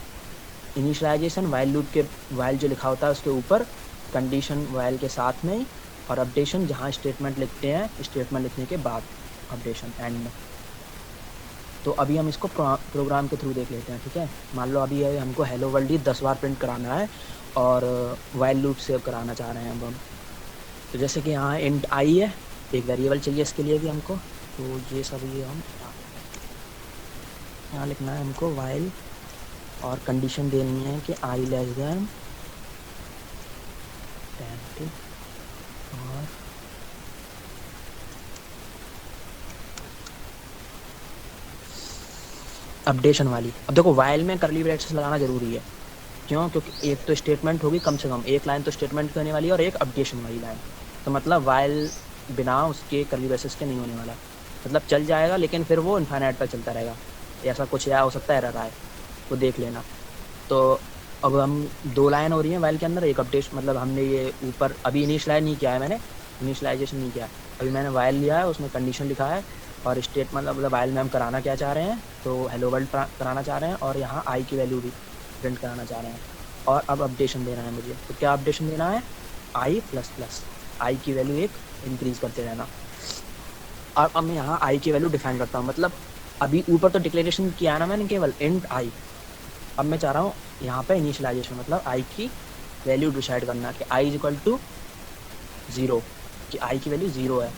इनिशियलाइजेशन वाइल लूप के वाइल जो लिखा होता है उसके ऊपर, कंडीशन वाइल के साथ में ही, और अपडेशन जहाँ स्टेटमेंट लिखते हैं स्टेटमेंट लिखने के बाद अपडेशन एंड में। तो अभी हम इसको प्रोग्राम के थ्रू देख लेते हैं, ठीक है। मान लो अभी हमको हेलो वर्ल्ड ही 10 बार प्रिंट कराना है और वाइल लूप से कराना चाह रहे हैं अब हम। तो जैसे कि यहाँ इंट आई है, एक वेरिएबल चाहिए इसके लिए भी हमको, तो ये सब ये हम यहाँ लिखना है हमको वाइल और कंडीशन देनी है कि आई लेस देन 10 और अपडेशन वाली। अब देखो वाइल में करली ब्रैकेट्स लगाना जरूरी है, क्यों? क्योंकि एक तो स्टेटमेंट होगी, कम से कम एक लाइन तो स्टेटमेंट की होने वाली है और एक अपडेशन वाली लाइन। तो मतलब वाइल बिना उसके करली ब्रैकेट्स के नहीं होने वाला, मतलब चल जाएगा लेकिन फिर वो इन्फाइनाइट तक चलता रहेगा। ऐसा कुछ या हो सकता है एरर आए तो देख लेना। तो अब हम 2 लाइन हो रही हैं वाइल के अंदर, एक अपडेट, मतलब हमने ये ऊपर अभी इनिशियलाइज नहीं किया है, मैंने इनिशियलाइजेशन नहीं किया है, अभी मैंने वाइल लिया है, उसमें कंडीशन लिखा है और स्टेट मतलब वाइल में हम कराना क्या चाह रहे हैं, तो हेलो वर्ल्ड कराना चाह रहे हैं और यहाँ आई की वैल्यू भी प्रिंट कराना चाह रहे हैं। और अब अपडेशन देना है मुझे, तो क्या अपडेशन देना है? आई प्लस प्लस, आई की वैल्यू एक इंक्रीज करते रहना। और अब मैं यहाँ आई की वैल्यू डिफाइन करता हूँ, मतलब अभी ऊपर तो डिक्लेरेशन किया है ना मैंने केवल इंट आई, अब मैं चाह रहा हूँ यहाँ पे इनिशियलाइजेशन, मतलब आई की वैल्यू डिसाइड करना कि आई इज इक्वल टू 0, कि आई की वैल्यू 0 है,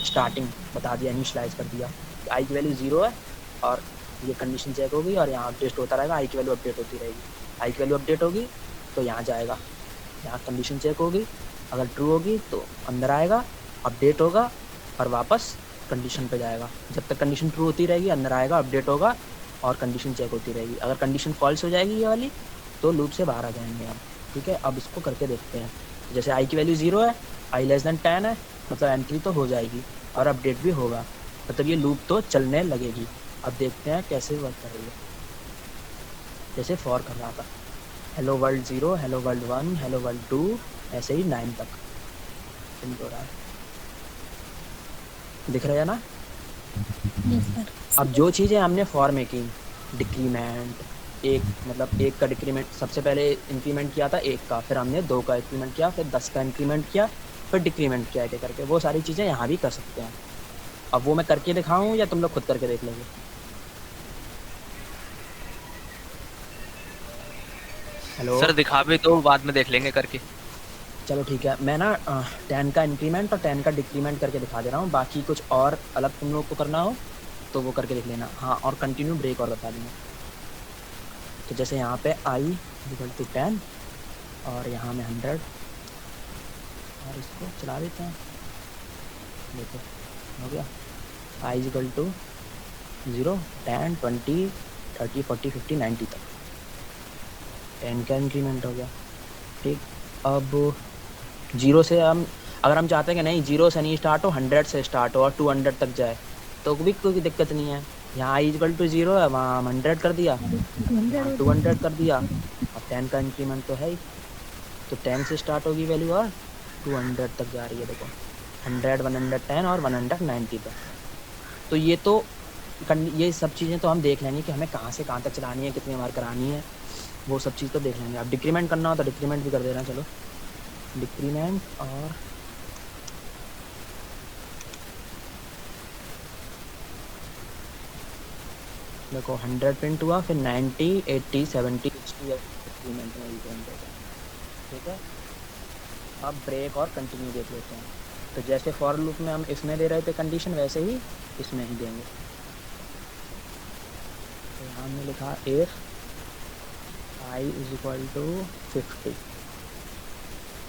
स्टार्टिंग बता दिया, इनिशियलाइज कर दिया कि आई की वैल्यू 0 है और ये कंडीशन चेक होगी और यहाँ अपडेट होता रहेगा, आई की वैल्यू अपडेट होती रहेगी। आई की वैल्यू अपडेट होगी तो यहाँ जाएगा, यहाँ कंडीशन चेक होगी, अगर ट्रू होगी तो अंदर आएगा, अपडेट होगा और वापस कंडीशन पे जाएगा। जब तक कंडीशन ट्रू होती रहेगी अंदर आएगा, अपडेट होगा और कंडीशन चेक होती रहेगी। अगर कंडीशन फॉल्स हो जाएगी ये वाली तो लूप से बाहर आ जाएंगे हम, ठीक है। अब इसको करके देखते हैं, जैसे आई की वैल्यू 0 है, आई लेस देन 10 है, मतलब एंट्री तो हो जाएगी और अपडेट भी होगा, मतलब ये लूप तो चलने लगेगी। अब देखते हैं कैसे वर्क कर रही है, जैसे फॉर कर रहा था, hello world 0, hello world 1, hello world 2, ऐसे ही 9 तक प्रिंट हो रहा है, दिख रहा है ना? Yes sir. अब जो चीज़ें हमने फॉर में की, डिक्रीमेंट, एक मतलब 1 का डिक्रीमेंट सबसे पहले इंक्रीमेंट किया था 1 का, फिर हमने 2 का इंक्रीमेंट किया, फिर 10 का इंक्रीमेंट किया, फिर डिक्रीमेंट किया एक करके, वो सारी चीज़ें यहाँ भी कर सकते हैं। अब वो मैं करके दिखाऊँ या तुम लोग खुद करके देख लोगे? हेलो सर दिखा भी तो बाद में देख लेंगे करके। चलो ठीक है, मैं ना 10 का इंक्रीमेंट और 10 का डिक्रीमेंट करके दिखा दे रहा हूँ, बाकी कुछ और अलग तुम लोग को करना हो तो वो करके देख लेना। हाँ, और कंटिन्यू ब्रेक और बता दूँगा। तो जैसे यहाँ पे आई इक्वल टू 10 और यहाँ में 100 और इसको चला देते हैं, देखो हो गया, आई इक्वल टू 0, 10, 20, 30, 40, 50, 90 तक 10 का इंक्रीमेंट हो गया, ठीक। अब 0 से हम अगर हम चाहते हैं कि नहीं 0 से नहीं स्टार्ट हो, 100 से स्टार्ट हो और 200 तक जाए तो भी कोई दिक्कत नहीं है। यहाँ आई इक्वल टू 0 है, वहाँ हम 100 कर दिया, 200 कर दिया, अब 10 का इंक्रीमेंट तो है ही, तो 10 से स्टार्ट होगी वैल्यू और 200 तक जा रही है, देखो 100, 110 और 190 तक। तो ये सब चीज़ें तो हम देख लेंगे कि हमें कहाँ से कहाँ तक चलानी है, कितनी बार करानी है, वो सब चीज़ तो देख लेंगे। अब डिक्रीमेंट करना हो तो डिक्रीमेंट भी कर देना, चलो डिक्रीमेंट, और देखो 100 प्रिंट हुआ, फिर 90, 80, 70, 60 डिक्रीमेंट में प्रिंट होगा, ठीक है। अब ब्रेक और कंटिन्यू देख लेते हैं। तो जैसे फॉर लूप में हम इसमें दे रहे थे कंडीशन, वैसे ही इसमें ही देंगे। तो यहाँ हमने लिखा if I is equal to 50,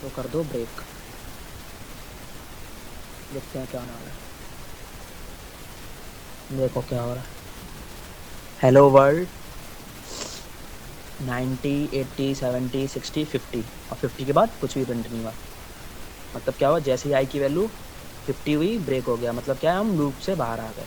तो कर दो ब्रेक, देखते हैं क्या होने वाला है। देखो क्या हो रहा है, हेलो वर्ल्ड 90, 80, 70, 60, 50 और 50 के बाद कुछ भी प्रिंट नहीं हुआ, मतलब क्या हुआ, जैसे ही आई की वैल्यू 50 हुई ब्रेक हो गया, मतलब क्या है, हम लूप से बाहर आ गए।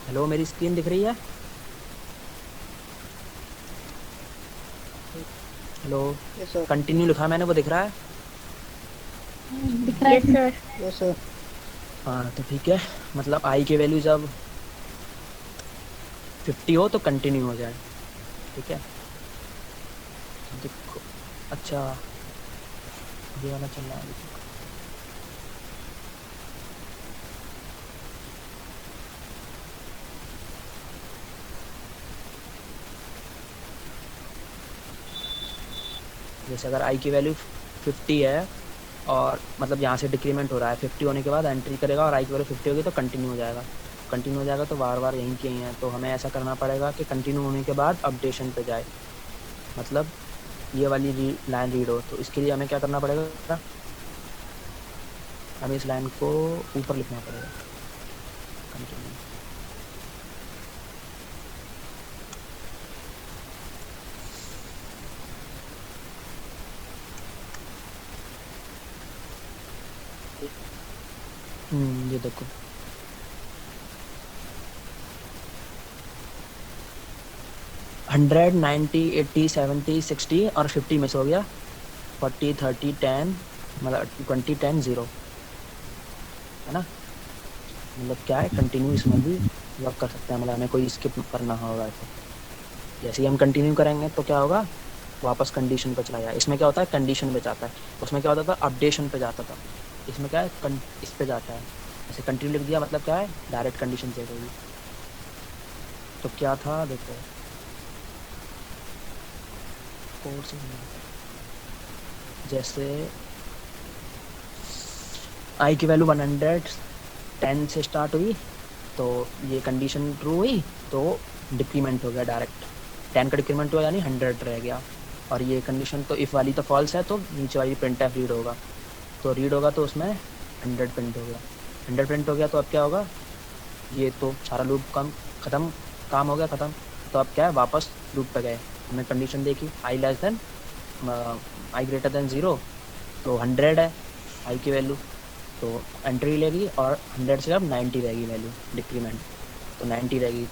हेलो, मेरी स्क्रीन दिख रही है? हेलो, कंटिन्यू लिखा मैंने, वो दिख रहा है? Yes sir. हाँ तो ठीक है, मतलब आई की वैल्यू जब 50 हो तो कंटिन्यू हो जाए, ठीक है। देखो अच्छा ये वाला चल रहा है देखो। जैसे अगर आई की वैल्यू 50 है और मतलब यहाँ से डिक्रीमेंट हो रहा है, 50 होने के बाद एंट्री करेगा और आई की वैल्यू 50 होगी तो कंटिन्यू हो जाएगा। कंटिन्यू हो जाएगा तो बार बार यहीं के ही हैं, तो हमें ऐसा करना पड़ेगा कि कंटिन्यू होने के बाद अपडेशन पे जाए, मतलब ये वाली लाइन रीड हो। तो इसके लिए हमें क्या करना पड़ेगा, हमें इस लाइन को ऊपर लिखना पड़ेगा कंटिन्यू। ये देखो हंड्रेड 90 80 70 60 और 50 मिस हो गया, 40 30 10 मतलब 20 10 0 है ना। मतलब क्या है कंटिन्यू इसमें भी वर्क कर सकते हैं, मतलब हमें कोई स्किप करना होगा तो जैसे ही हम कंटिन्यू करेंगे तो क्या होगा, वापस कंडीशन पे चला जाए। इसमें क्या होता है कंडीशन पे जाता है, उसमें क्या होता था अपडेशन पे जाता था, इसमें क्या है इस पे जाता है। जैसे कंटिन्यू लिख दिया मतलब क्या है डायरेक्ट कंडीशन चेक होगी। तो क्या था देखो कोर्स जैसे आई की वैल्यू 110 से स्टार्ट हुई तो ये कंडीशन ट्रू हुई तो डिक्रीमेंट हो गया डायरेक्ट, 10 का डिक्रीमेंट हुआ यानी 100 रह गया। और ये कंडीशन तो इफ़ वाली तो फॉल्स है तो नीचे वाली प्रिंट एफ रीड होगा, तो रीड होगा तो उसमें 100 प्रिंट हो गया। 100 प्रिंट हो गया तो अब क्या होगा, ये तो सारा लूप ख़त्म, काम हो गया ख़त्म। तो अब क्या है वापस लूप पे गए, हमने कंडीशन देखी i less than i greater than 0 तो 100 है आई की वैल्यू, तो एंट्री लेगी और 100 से अब 90 रहेगी वैल्यू डिक्रीमेंट, तो 90 रहेगी।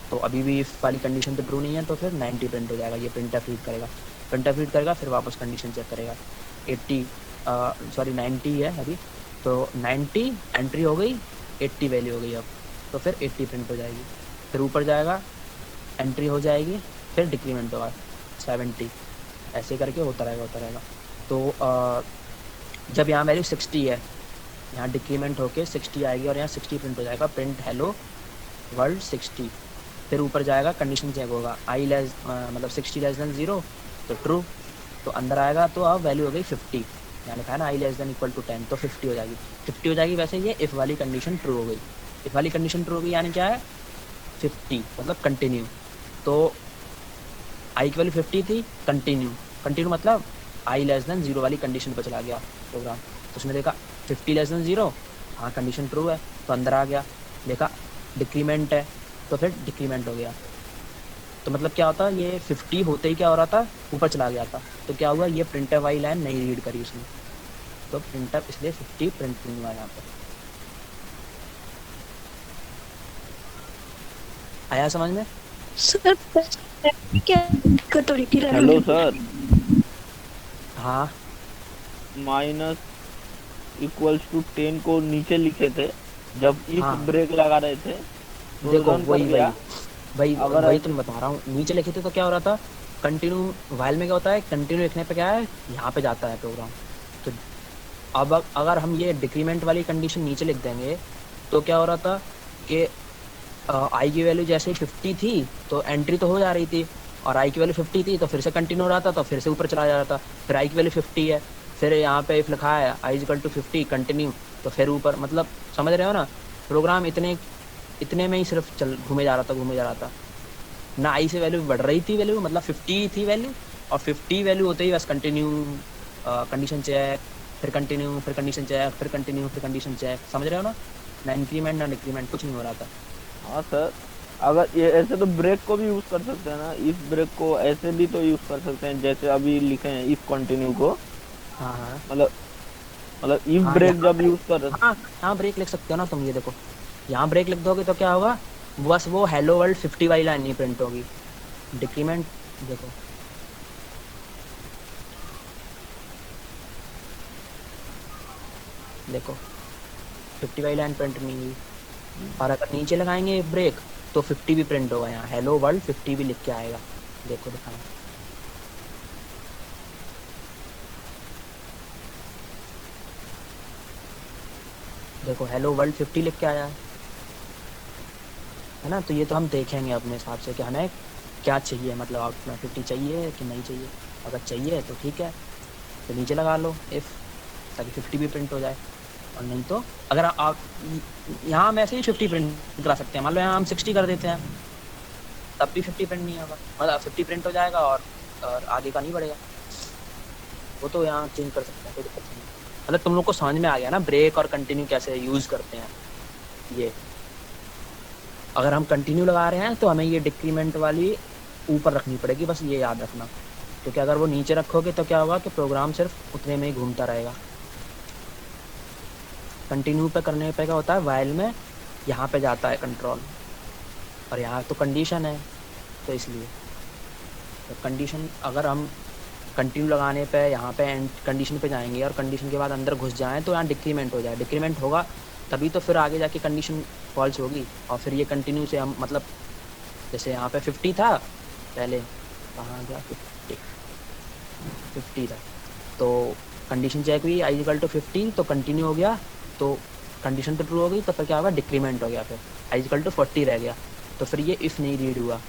तो अभी भी इफ वाली कंडीशन तो ट्रू नहीं है तो फिर 90 प्रिंट हो जाएगा, ये प्रिंट एफ रीड करेगा, प्रिंट एफ रीड करेगा फिर वापस कंडीशन चेक करेगा। 90 है अभी, तो 90 एंट्री हो गई, 80 वैल्यू हो गई अब, तो फिर 80 प्रिंट हो जाएगी, फिर ऊपर जाएगा एंट्री हो जाएगी, फिर डिक्रीमेंट होगा 70, ऐसे करके होता रहेगा। तो जब यहाँ वैल्यू 60 है, यहाँ डिक्रीमेंट होके 60 आएगी और यहाँ 60 प्रिंट हो जाएगा, प्रिंट हेलो वर्ल्ड 60, फिर ऊपर जाएगा कंडीशन चेक होगा आई लेस मतलब 60 लेस देन 0 तो ट्रू, तो अंदर आएगा तो अब वैल्यू हो गई 50, यहाँ लिखा है ना आई लेस देन इक्वल टू 10 तो 50 हो जाएगी, 50 हो जाएगी। वैसे ये इफ़ वाली कंडीशन ट्रू हो गई, इफ़ वाली कंडीशन ट्रू हो गई यानी क्या है 50 मतलब कंटिन्यू, तो आई की वैल्यू 50 थी, कंटिन्यू मतलब आई लेस देन 0 वाली कंडीशन पर चला गया प्रोग्राम, तो उसने देखा 50 लेस देन 0 हाँ कंडीशन ट्रू है तो अंदर आ गया, देखा डिक्रीमेंट है तो फिर डिक्रीमेंट हो गया। तो मतलब क्या होता है ये 50 होते ही क्या हो रहा था ऊपर चला गया था, तो क्या हुआ ये प्रिंटर वाली लाइन नहीं रीड करी उसने, तो प्रिंटर इसलिए 50 प्रिंट नहीं हुआ यहाँ पर। आया समझ में सर? क्या दिक्कत हो रही थी? हेलो सर, हाँ माइनस इक्वल्स टू 10 को नीचे लिखे थे जब इफ हाँ। ब्रेक लगा रहे थे तो देखो run कर वही गया। वही तो मैं बता रहा हूँ, नीचे लिखे थे तो क्या हो रहा था कंटिन्यू, वाइल में क्या होता है कंटिन्यू लिखने पे क्या है यहाँ पे जाता है प्रोग्राम। तो अब अगर हम ये डिक्रीमेंट वाली कंडीशन नीचे लिख देंगे तो क्या हो रहा था कि आई की वैल्यू जैसे 50 थी तो एंट्री तो हो जा रही थी, और आई की वैल्यू 50 थी तो फिर से कंटिन्यू हो रहा था, तो फिर से ऊपर चला जा रहा था, फिर आई की वैल्यू 50 है, फिर यहाँ पे इफ लिखा है आई इक्वल टू 50 कंटिन्यू तो फिर ऊपर, मतलब समझ रहे हो ना प्रोग्राम इतने में ही सिर्फ घूमे जा रहा था ना, आई से वैल्यू बढ़ रही थी, वैल्यू मतलब 50 थी वैल्यू, और 50 वैल्यू होते ही बस कंटिन्यू कंडीशन चेक, फिर कंटिन्यू, फिर कंडीशन चेक, फिर कंटिन्यू, फिर कंडीशन चेक, समझ रहे हो ना इंक्रीमेंट ना डिक्रीमेंट कुछ नहीं हो रहा था। हाँ सर, अगर ये ऐसे तो ब्रेक को भी यूज कर सकते हैं ना, इफ ब्रेक को ऐसे भी तो यूज कर सकते हैं जैसे अभी लिखे हैं इफ कंटिन्यू को। हाँ मतलब इफ ब्रेक जब यूज कर हाँ ब्रेक लिख सकते हो ना तुम, ये देखो यहाँ ब्रेक लिख दोगे तो क्या होगा बस वो हेलो वर्ल्ड 50 वाली लाइन नहीं प्रिंट होगी, डिक्रीमेंट देखो देखो 50 वाली लाइन प्रिंट नहीं हुई, और अगर नीचे लगाएंगे ब्रेक तो 50 भी प्रिंट होगा, यहाँ हेलो वर्ल्ड 50 भी लिख के आएगा, देखो दिखाएं देखो हेलो वर्ल्ड 50 लिख के आया है ना, तो ये तो हम देखेंगे अपने हिसाब से कि हमें क्या चाहिए, मतलब आउटपुट 50 चाहिए कि नहीं चाहिए। अगर चाहिए तो ठीक है, तो नीचे लगा लो इफ़, ताकि 50 भी प्रिंट हो जाए। और नहीं तो अगर आप यहाँ हम ऐसे ही 50 प्रिंट करा सकते हैं, मान लो यहाँ हम 60 कर देते हैं, तब भी 50 प्रिंट नहीं होगा, मतलब 50 प्रिंट हो जाएगा और आगे का नहीं बढ़ेगा। वो तो यहाँ चेंज कर सकते हैं, कोई दिक्कत नहीं। मतलब तुम लोग को समझ में आ गया ना ब्रेक और कंटिन्यू कैसे यूज़ करते हैं। ये अगर हम कंटिन्यू लगा रहे हैं तो हमें ये डिक्रीमेंट वाली ऊपर रखनी पड़ेगी, बस ये याद रखना, क्योंकि अगर वो नीचे रखोगे तो क्या होगा कि प्रोग्राम सिर्फ उतने में ही घूमता रहेगा। कंटिन्यू पे करने पे क्या होता है, वाइल में यहाँ पे जाता है कंट्रोल, और यहाँ तो कंडीशन है, तो इसलिए तो कंडीशन अगर हम कंटिन्यू लगाने पे यहाँ पे एंड कंडीशन पे जाएंगे और कंडीशन के बाद अंदर घुस जाएं तो यहाँ डिक्रीमेंट हो जाए, डिक्रीमेंट होगा तभी तो फिर आगे जाके कंडीशन फॉल्स होगी। और फिर ये कंटिन्यू से हम मतलब जैसे यहाँ पे 50 था पहले, कहाँ गया 50 था, तो कंडीशन चेक हुई आई इक्वल टू 50, तो कंटिन्यू हो गया, तो कंडीशन तो ट्रू हो गई, तो फिर क्या होगा डिक्रीमेंट हो गया, फिर आई इक्वल टू 40 रह गया, तो फिर ये इफ़ नहीं रीड हुआ,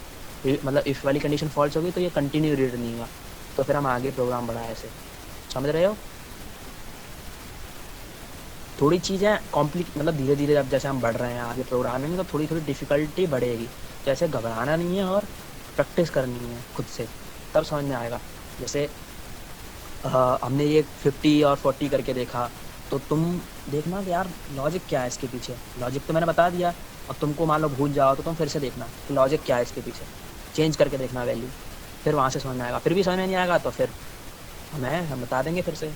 मतलब इफ़ वाली कंडीशन फॉल्स हो गई तो ये कंटिन्यू रीड नहीं हुआ, तो फिर हम आगे प्रोग्राम बढ़ाए ऐसे। समझ रहे हो? थोड़ी चीज़ें कॉम्प्लिक मतलब धीरे धीरे जब जैसे हम बढ़ रहे हैं आगे प्रोग्रामिंग में, तो थोड़ी थोड़ी डिफ़िकल्टी बढ़ेगी, जैसे घबराना नहीं है और प्रैक्टिस करनी है खुद से, तब समझ में आएगा। जैसे हमने ये 50 और 40 करके देखा, तो तुम देखना कि यार लॉजिक क्या है इसके पीछे। लॉजिक तो मैंने बता दिया, अब तुमको मान लो भूल जाओ तो तुम फिर से देखना कि लॉजिक क्या है इसके पीछे, चेंज करके देखना वैल्यू, फिर वहाँ से समझ में आएगा। फिर भी समझ में नहीं आएगा तो फिर हम बता देंगे फिर से।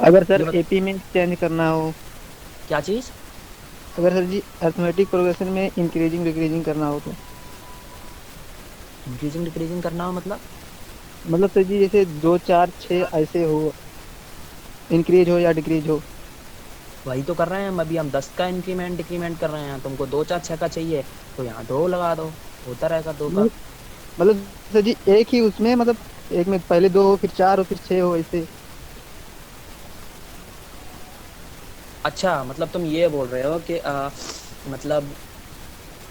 अगर सर एपी में चेंज करना हो, क्या चीज़? अगर सर जी अरिथमेटिक प्रोग्रेशन में इंक्रीजिंग डिक्रीजिंग करना हो, तो इंक्रीजिंग डिक्रीजिंग करना हो मतलब सर जी जैसे 2 4 6 ऐसे हो, इंक्रीज हो या डिक्रीज हो। वही तो कर रहे हैं हम अभी, हम 10 का इंक्रीमेंट डिक्रीमेंट कर रहे हैं। तुमको 2 4 6 का चाहिए तो यहाँ 2 लगा दो, होता रहेगा 2 का। मतलब सर जी एक ही उसमें, मतलब एक में पहले 2 हो फिर 4 हो फिर 6 हो ऐसे। अच्छा, मतलब तुम ये बोल रहे हो कि मतलब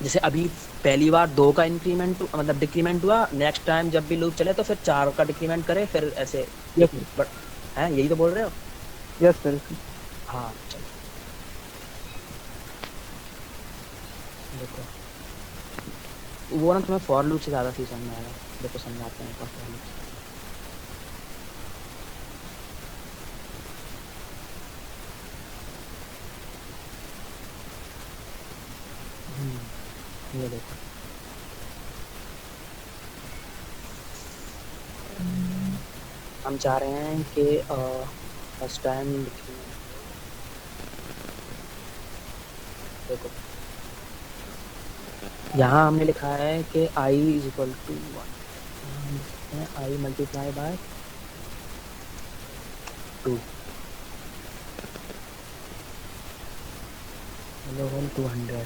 जैसे अभी पहली बार 2 का इंक्रीमेंट मतलब डिक्रीमेंट हुआ, नेक्स्ट टाइम जब भी लूप चले तो फिर 4 का डिक्रीमेंट करे, फिर ऐसे हैं, यही तो बोल रहे हो? Yes sir. हाँ चलो देखो, वो ना तुम्हें फॉर लूप से ज़्यादा सही समझ में आएगा। देखो समझाते हैं फॉर लूप। ये देखो हम चाह रहे हैं कि फर्स्ट टाइम देखो यहाँ हमने लिखा है कि i is equal to 1, I multiply by 2 hello 200।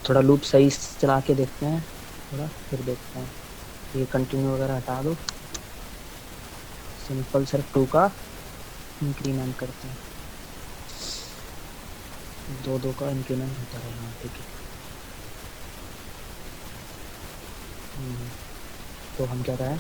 थोड़ा लूप सही चला के देखते हैं थोड़ा, फिर देखते हैं। ये कंटिन्यू वगैरह हटा दो, सिंपल सिर्फ 2 का इंक्रीमेंट करते हैं, 2 का इंक्रीमेंट होता रहेगा। ठीक है, तो हम क्या करें,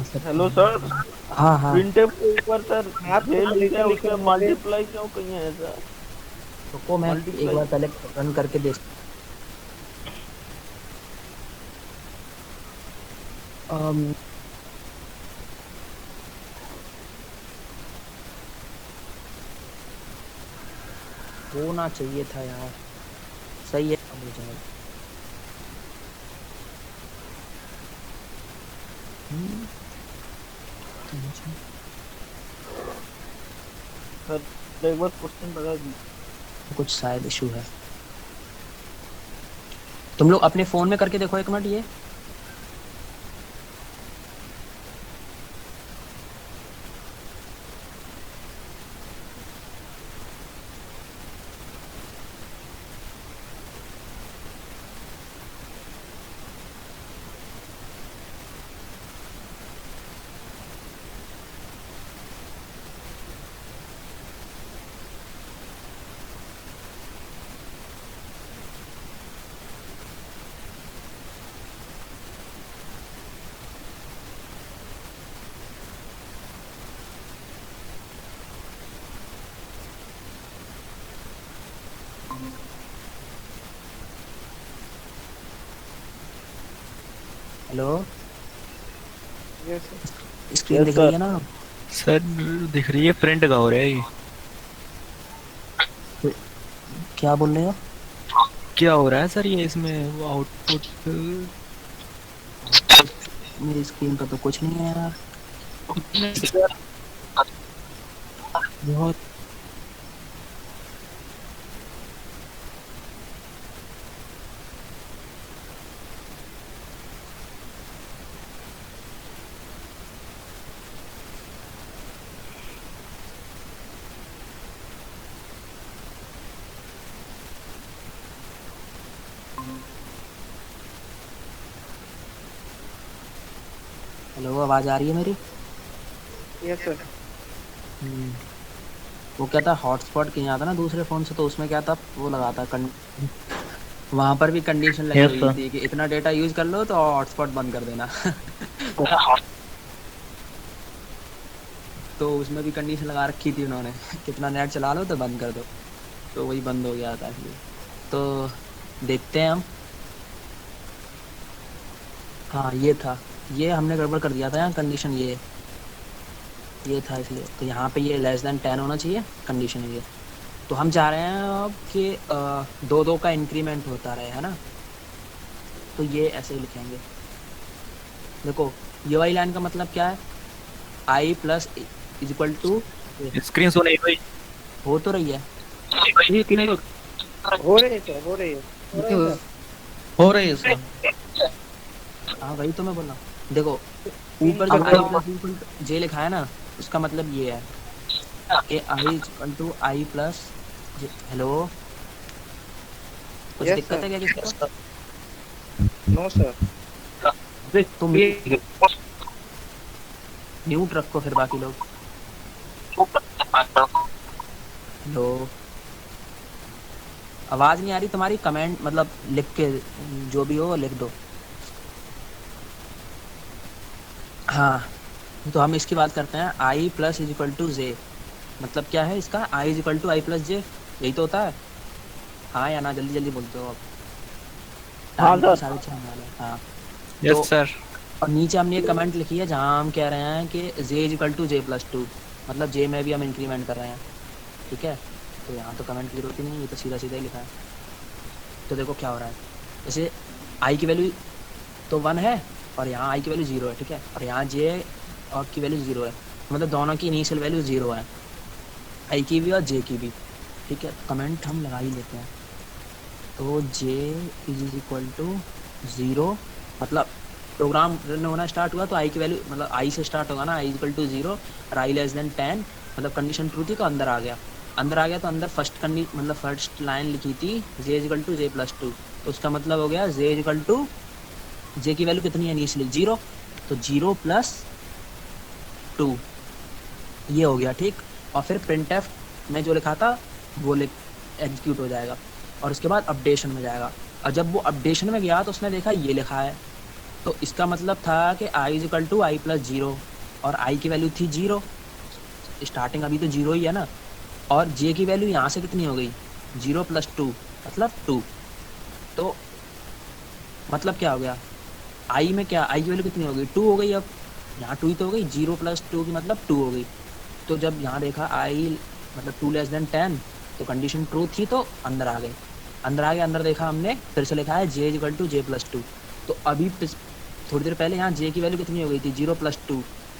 हेलो सर, हाँ हाँ प्रिंटफ के ऊपर सर आप जे लिखा है लिखे उसमें मल्टीप्लाई क्यों कहीं है ऐसा? रुको मैं एक बार पहले रन करके देख अम, होना चाहिए था यार। सही है, अब हो जाएगा। अच्छा। सर एक बार क्वेश्चन बता दीजिए। कुछ शायद इशू है। तुम लोग अपने फोन में करके देखो एक मिनट ये। हेलो, स्क्रीन दिख रही है ना? सर दिख रही है, प्रिंट का हो रहा है ये। क्या बोल रहे हो? क्या हो रहा है सर ये इसमें वो आउटपुट? मेरी स्क्रीन पर तो कुछ नहीं है यार। बहुत हेलो, आवाज आ रही है मेरी? Yes sir. वो क्या था, हॉटस्पॉट किया था ना दूसरे फोन से, तो उसमें क्या था, वो लगा था वहां पर भी कंडीशन लगी Yes, हुई sir. थी कि इतना डेटा यूज कर लो तो हॉटस्पॉट बंद कर देना। तो उसमें भी कंडीशन लगा रखी थी उन्होंने, कितना नेट चला लो तो बंद कर दो, तो वही बंद हो गया था इसलिए। तो देखते हैं हम। हाँ ये था, ये हमने गड़बड़ कर दिया था यहाँ कंडीशन, ये था इसलिए। तो यहाँ पे ये लेस देन 10 होना चाहिए कंडीशन ये। तो हम चाह रहे हैं अब कि 2-2 का इंक्रीमेंट होता रहे, है ना? तो ये ऐसे ही लिखेंगे। देखो ये वाली लाइन का मतलब क्या है, i plus is equal to, screen show नहीं हुई। हो तो रही है। हो रही है सर, हो रही है। हो रही है सर। हाँ वही तो मैं बोल रहा हूँ। देखो ऊपर जो i plus equal to j लिखा है ना, उसका मतलब ये है कि i is equal to I plus. Hello, कुछ Yes, दिक्कत है sir. क्या किसी को? No sir. तुम म्यूट रखो फिर बाकी लोग। हेलो, आवाज नहीं आ रही तुम्हारी? कमेंट मतलब लिख के जो भी हो लिख दो। हाँ तो हम इसकी बात करते हैं, i plus is equal to j. मतलब क्या है इसका, i is equal to I plus j, यही तो होता है। हाँ या ना, जल्दी जल्दी बोलते हो आप। हाँ सर। 6:30 वाला है। हाँ यस सर। और नीचे हमने एक कमेंट लिखी है जहाँ हम कह रहे हैं कि j is equal to J plus 2, मतलब जे में भी हम इंक्रीमेंट कर रहे हैं, ठीक है? तो यहाँ तो कमेंट की जरूरत ही नहीं, ये तो सीधा सीधा ही लिखा है। तो देखो क्या हो रहा है, जैसे आई की वैल्यू तो 1 है और यहाँ आई की वैल्यू 0 है, ठीक है? और यहाँ जे और की वैल्यू 0 है, मतलब दोनों की इनिशियल वैल्यू 0 है, आई की भी और जे की भी, ठीक है? कमेंट हम लगा ही लेते हैं। तो जे इज इक्वल टू 0, मतलब प्रोग्राम रन होना स्टार्ट हुआ तो आई की वैल्यू मतलब आई से स्टार्ट होगा ना, आई इक्वल टू 0 और आई लेस देन 10, मतलब कंडीशन ट्रू थी तो अंदर आ गया। तो अंदर फर्स्ट लाइन लिखी थी J equal to J plus 2, तो उसका मतलब हो गया जे इक्वल टू, जे की वैल्यू कितनी है इनिशियली 0, तो 0 प्लस 2 ये हो गया, ठीक? और फिर प्रिंटफ में जो लिखा था वो एग्जीक्यूट हो जाएगा और उसके बाद अपडेशन में जाएगा। और जब वो अपडेशन में गया तो उसने देखा ये लिखा है, तो इसका मतलब था कि i is equal to I plus 0 और i की वैल्यू थी 0, स्टार्टिंग अभी तो 0 ही है ना, और j की वैल्यू यहाँ से कितनी हो गई 0 प्लस 2 मतलब 2। तो मतलब क्या हो गया i में क्या i की वैल्यू कितनी हो गई 2 हो गई। अब यहाँ 2 ही तो हो गई, 0 प्लस 2 की मतलब 2 हो गई। तो जब यहाँ देखा i मतलब 2 लेस देन 10 तो कंडीशन ट्रू थी तो अंदर आ गए। अंदर देखा हमने, फिर से लिखा है j equal to J plus 2। तो अभी थोड़ी देर पहले यहाँ j की वैल्यू कितनी हो गई थी 0 प्लस 2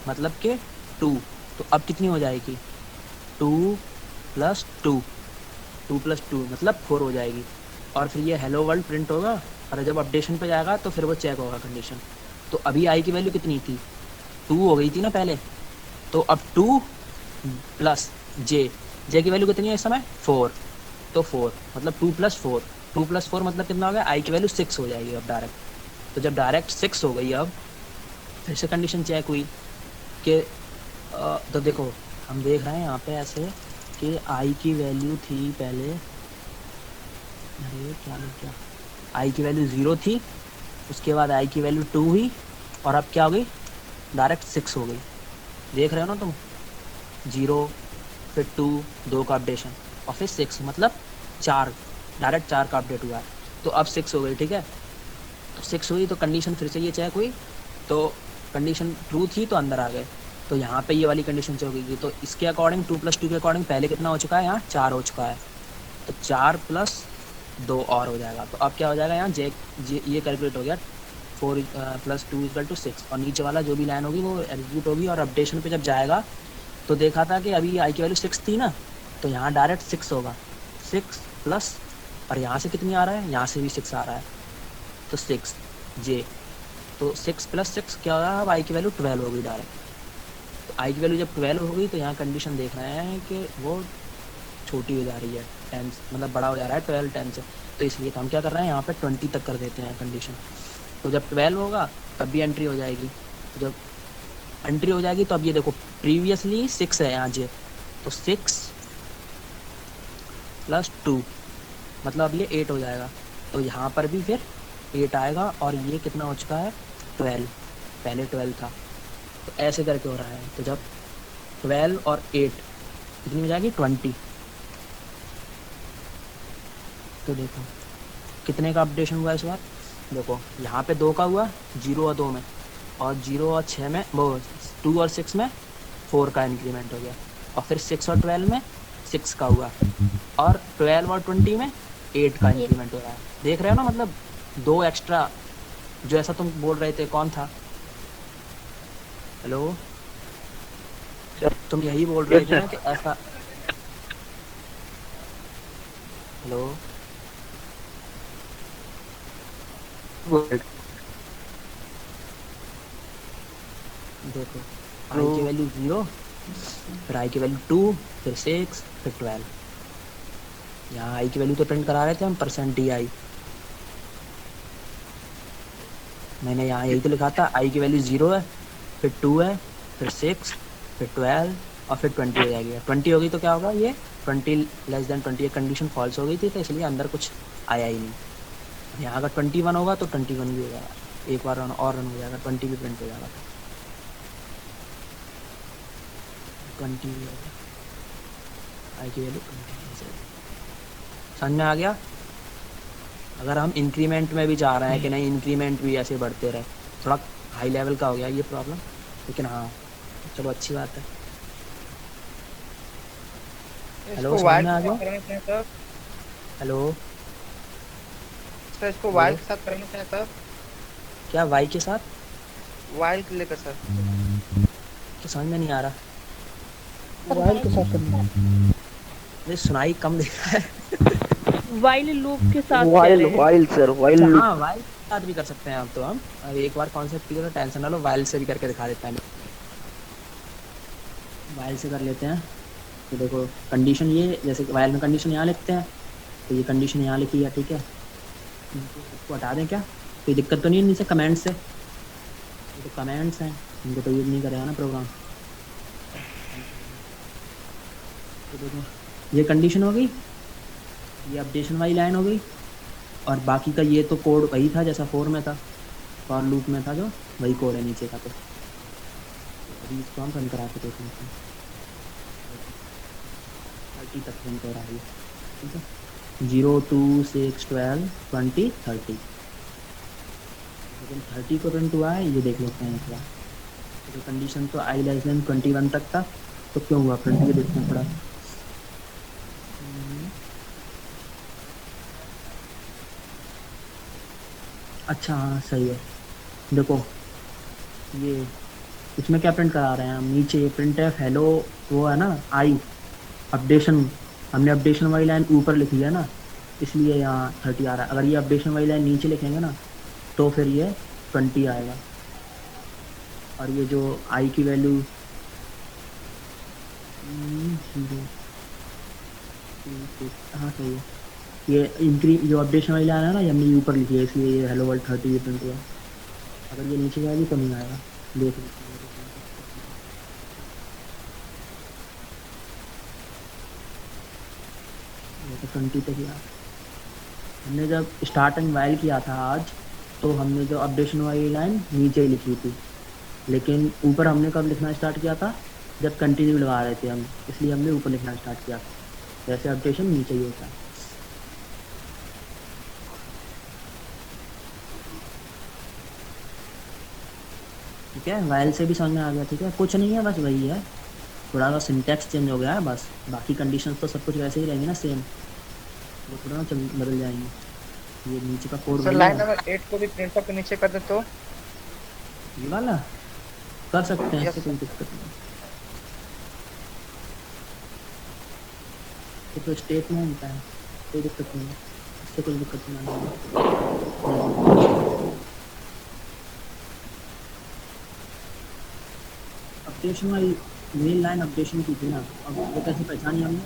मतलब के 2। तो अब कितनी हो जाएगी 2 प्लस 2 प्लस 2 मतलब 4 हो जाएगी। और फिर ये हेलो वर्ल्ड प्रिंट होगा और जब अपडेशन पे जाएगा तो फिर वो चेक होगा कंडीशन। तो अभी i की वैल्यू कितनी थी 2 हो गई थी ना पहले, तो अब 2 प्लस j की वैल्यू कितनी है इस समय 4। तो 4 मतलब 2 प्लस 4 मतलब कितना हो गया i की वैल्यू 6 हो जाएगी अब डायरेक्ट। तो जब डायरेक्ट 6 हो गई अब फिर से कंडीशन चेक हुई कि तो देखो हम देख रहे हैं यहाँ पे ऐसे कि i की वैल्यू थी पहले, अरे क्या i की वैल्यू 0 थी, उसके बाद i की वैल्यू 2 हुई और अब क्या हो गई डायरेक्ट 6 हो गई। देख रहे हो ना तुम 0 फिर 2 का अपडेशन और फिर 6 मतलब 4 डायरेक्ट 4 का अपडेट हुआ है। तो अब 6 हो गई, ठीक है। तो 6 हुई तो कंडीशन फिर से ये चेक हुई, तो कंडीशन ट्रू थी तो अंदर आ गए। तो यहाँ पे ये वाली कंडीशन चेक होगी। तो इसके अकॉर्डिंग 2 प्लस 2 के अकॉर्डिंग पहले कितना हो चुका है यहाँ 4 हो चुका है, तो 4 प्लस 2 और हो जाएगा। तो अब क्या हो जाएगा यहाँ जे ये कैलकुलेट हो गया 4 प्लस 2 इक्वल टू 6 और नीचे वाला जो भी लाइन होगी वो एग्जीक्यूट होगी। और अपडेशन पे जब जाएगा तो देखा था कि अभी i की वैल्यू 6 थी ना, तो यहाँ डायरेक्ट 6 होगा, 6 प्लस और यहाँ से कितनी आ रहा है, यहाँ से भी 6 आ रहा है तो 6 j, तो 6 प्लस 6 क्या हो रहा है अब i की वैल्यू 12 हो गई डायरेक्ट। तो i की वैल्यू जब 12 हो गई तो यहाँ कंडीशन देख रहे हैं कि वो छोटी हो जा रही है 10 मतलब बड़ा हो जा रहा है 12 10 से। तो इसलिए हम क्या कर रहे हैं यहाँ पे 20 तक कर देते हैं कंडीशन। तो जब 12 होगा तब भी एंट्री हो जाएगी। तो जब एंट्री हो जाएगी तो अब ये देखो प्रीवियसली 6 है यहाँ जे, तो 6 प्लस 2 मतलब अब ये 8 हो जाएगा। तो यहाँ पर भी फिर 8 आएगा और ये कितना हो चुका है 12, पहले 12 था। तो ऐसे करके हो रहा है। तो जब 12 और 8 कितनी हो जाएगी 20। तो देखो कितने का अपडेशन हुआ इस बार, देखो यहाँ पे 2 का हुआ 0 और 2 में, और 0 और 6 में वो 2 और 6 में 4 का इंक्रीमेंट हो गया, और फिर 6 और 12 में 6 का हुआ, और 12 और 20 में 8 का इंक्रीमेंट हो रहा है। देख रहे हो ना, मतलब 2 एक्स्ट्रा जो ऐसा तुम बोल रहे थे कौन था, हेलो तुम यही बोल रहे थे ना कि ऐसा, हेलो देखो i की वैल्यू 0, फिर i की वैल्यू 2, फिर 6, फिर 12। यहाँ i की वैल्यू तो प्रिंट करा रहे थे हम %di, मैंने यहाँ यही तो लिखा था i की वैल्यू 0 है, फिर 2 है, फिर 6, फिर 12 और फिर 20 हो जाएगी। 20 होगी तो क्या होगा, ये 20 लेस देन 20 ये कंडीशन फॉल्स हो गई थी, तो इसलिए अंदर कुछ आया ही नहीं। यहाँ अगर 21 होगा तो 21 भी हो जाएगा, एक बार रन और रन हो जाएगा, 20 भी प्रिंट हो जाएगा, 20 भी हो जाएगा, आई की वैल्यू 20। समझ में आ गया। अगर हम इंक्रीमेंट में भी जा रहे हैं कि नहीं, इंक्रीमेंट भी ऐसे बढ़ते रहे, थोड़ा हाई लेवल का हो गया ये प्रॉब्लम, लेकिन हाँ चलो अच्छी बात है। हेलो समझ में आ गया, हेलो सर इसको वाइल के साथ करेंगे क्या सर? क्या वाई के साथ? वाइल लेकर सर, तो समझ में नहीं आ रहा। वाइल के साथ करना है, ये सुनाई कम दे रहा है। वाइल लूप के साथ, वाइल सर, वाइल लूप। हाँ वाइल के साथ भी कर सकते हैं आप। तो हम अब एक बार कॉन्सेप्ट क्लियर हो, टेंशन ना लो, वाइल से भी करके दिखा देता है। वाइल से कर लेते हैं। तो देखो कंडीशन ये, जैसे वाइल में कंडीशन यहाँ लिखते हैं, तो ये कंडीशन यहाँ लिखी है, ठीक है, इसको हटा दें क्या, कोई दिक्कत तो नहीं है नीचे कमेंट्स से, ये तो कमेंट्स हैं, इनको तो यूज़ नहीं करेगा ना प्रोग्राम। तो देखो ये कंडीशन हो गई, ये अपडेशन वाली लाइन हो गई, और बाकी का ये तो कोड वही था जैसा 4 में था। फॉर लूप में था जो वही कोड है नीचे का। तो अभी इसको हम रन करा के देखते हैं। 30 तक रन हो रहा है, ठीक है। 0 2 6 12 20 30, लेकिन 30 को प्रिंट हुआ है ये देख लेते हैं थोड़ा। तो कंडीशन तो आई लेस देन 21 तक था, तो क्यों हुआ प्रिंट ये देखते हैं थोड़ा। अच्छा हाँ सही है, देखो ये इसमें क्या प्रिंट करा रहे हैं हम, नीचे ये प्रिंट है हेलो वो है ना आई अपडेशन, हमने अपडेशन वाली लाइन ऊपर लिखी है ना, इसलिए यहाँ 30 आ रहा है। अगर ये अपडेशन वाली लाइन नीचे लिखेंगे ना तो फिर ये 20 आएगा। और ये जो आई की वैल्यू 0 हाँ सही है, ये इंक्री जो अपडेशन वाली लाइन है ना ये हमने ऊपर लिखी है, इसलिए ये हेलो वर्ल्ड 30 ये प्रिंट हुआ। अगर ये नीचे जाएगी तो नहीं आएगा, देख लेते हैं। तो 20 तक यार हमने जब स्टार्टिंग वाइल किया था आज, तो हमने जो अपडेशन वाली लाइन नीचे ही लिखी थी, लेकिन ऊपर हमने कब लिखना स्टार्ट किया था, जब कंटिन्यू लगा रहे थे हम, इसलिए हमने ऊपर लिखना स्टार्ट किया था। वैसे अपडेशन नीचे ही होता है। ठीक है, वाइल से भी समझ में आ गया। ठीक है, कुछ नहीं है, बस वही है, थोड़ा सा सिंटैक्स चेंज हो गया है बस, बाकी कंडीशंस तो सब कुछ वैसे ही रहेंगे ना सेम, वो थोड़ा ना बदल जाएंगे। ये नीचे का कोड सर लाइन नंबर 8 को भी प्रिंटर के नीचे कर दे तो ये वाला कर सकते हैं, इससे कोई दिक्कत नहीं। ये तो स्टेटमेंट है, कोई दिक्कत नहीं है, इससे कोई दिक्कत नहीं है। अपडेशन वाली मेन लाइन अपडेशन की थी ना, अब वो कैसे पहचानी हमने,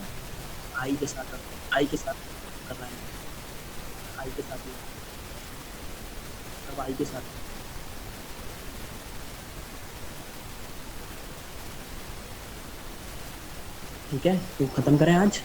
आई के साथ कर रहे हैं, आई के साथ ही, अब आई के साथ। ठीक है, तो ख़त्म करें आज।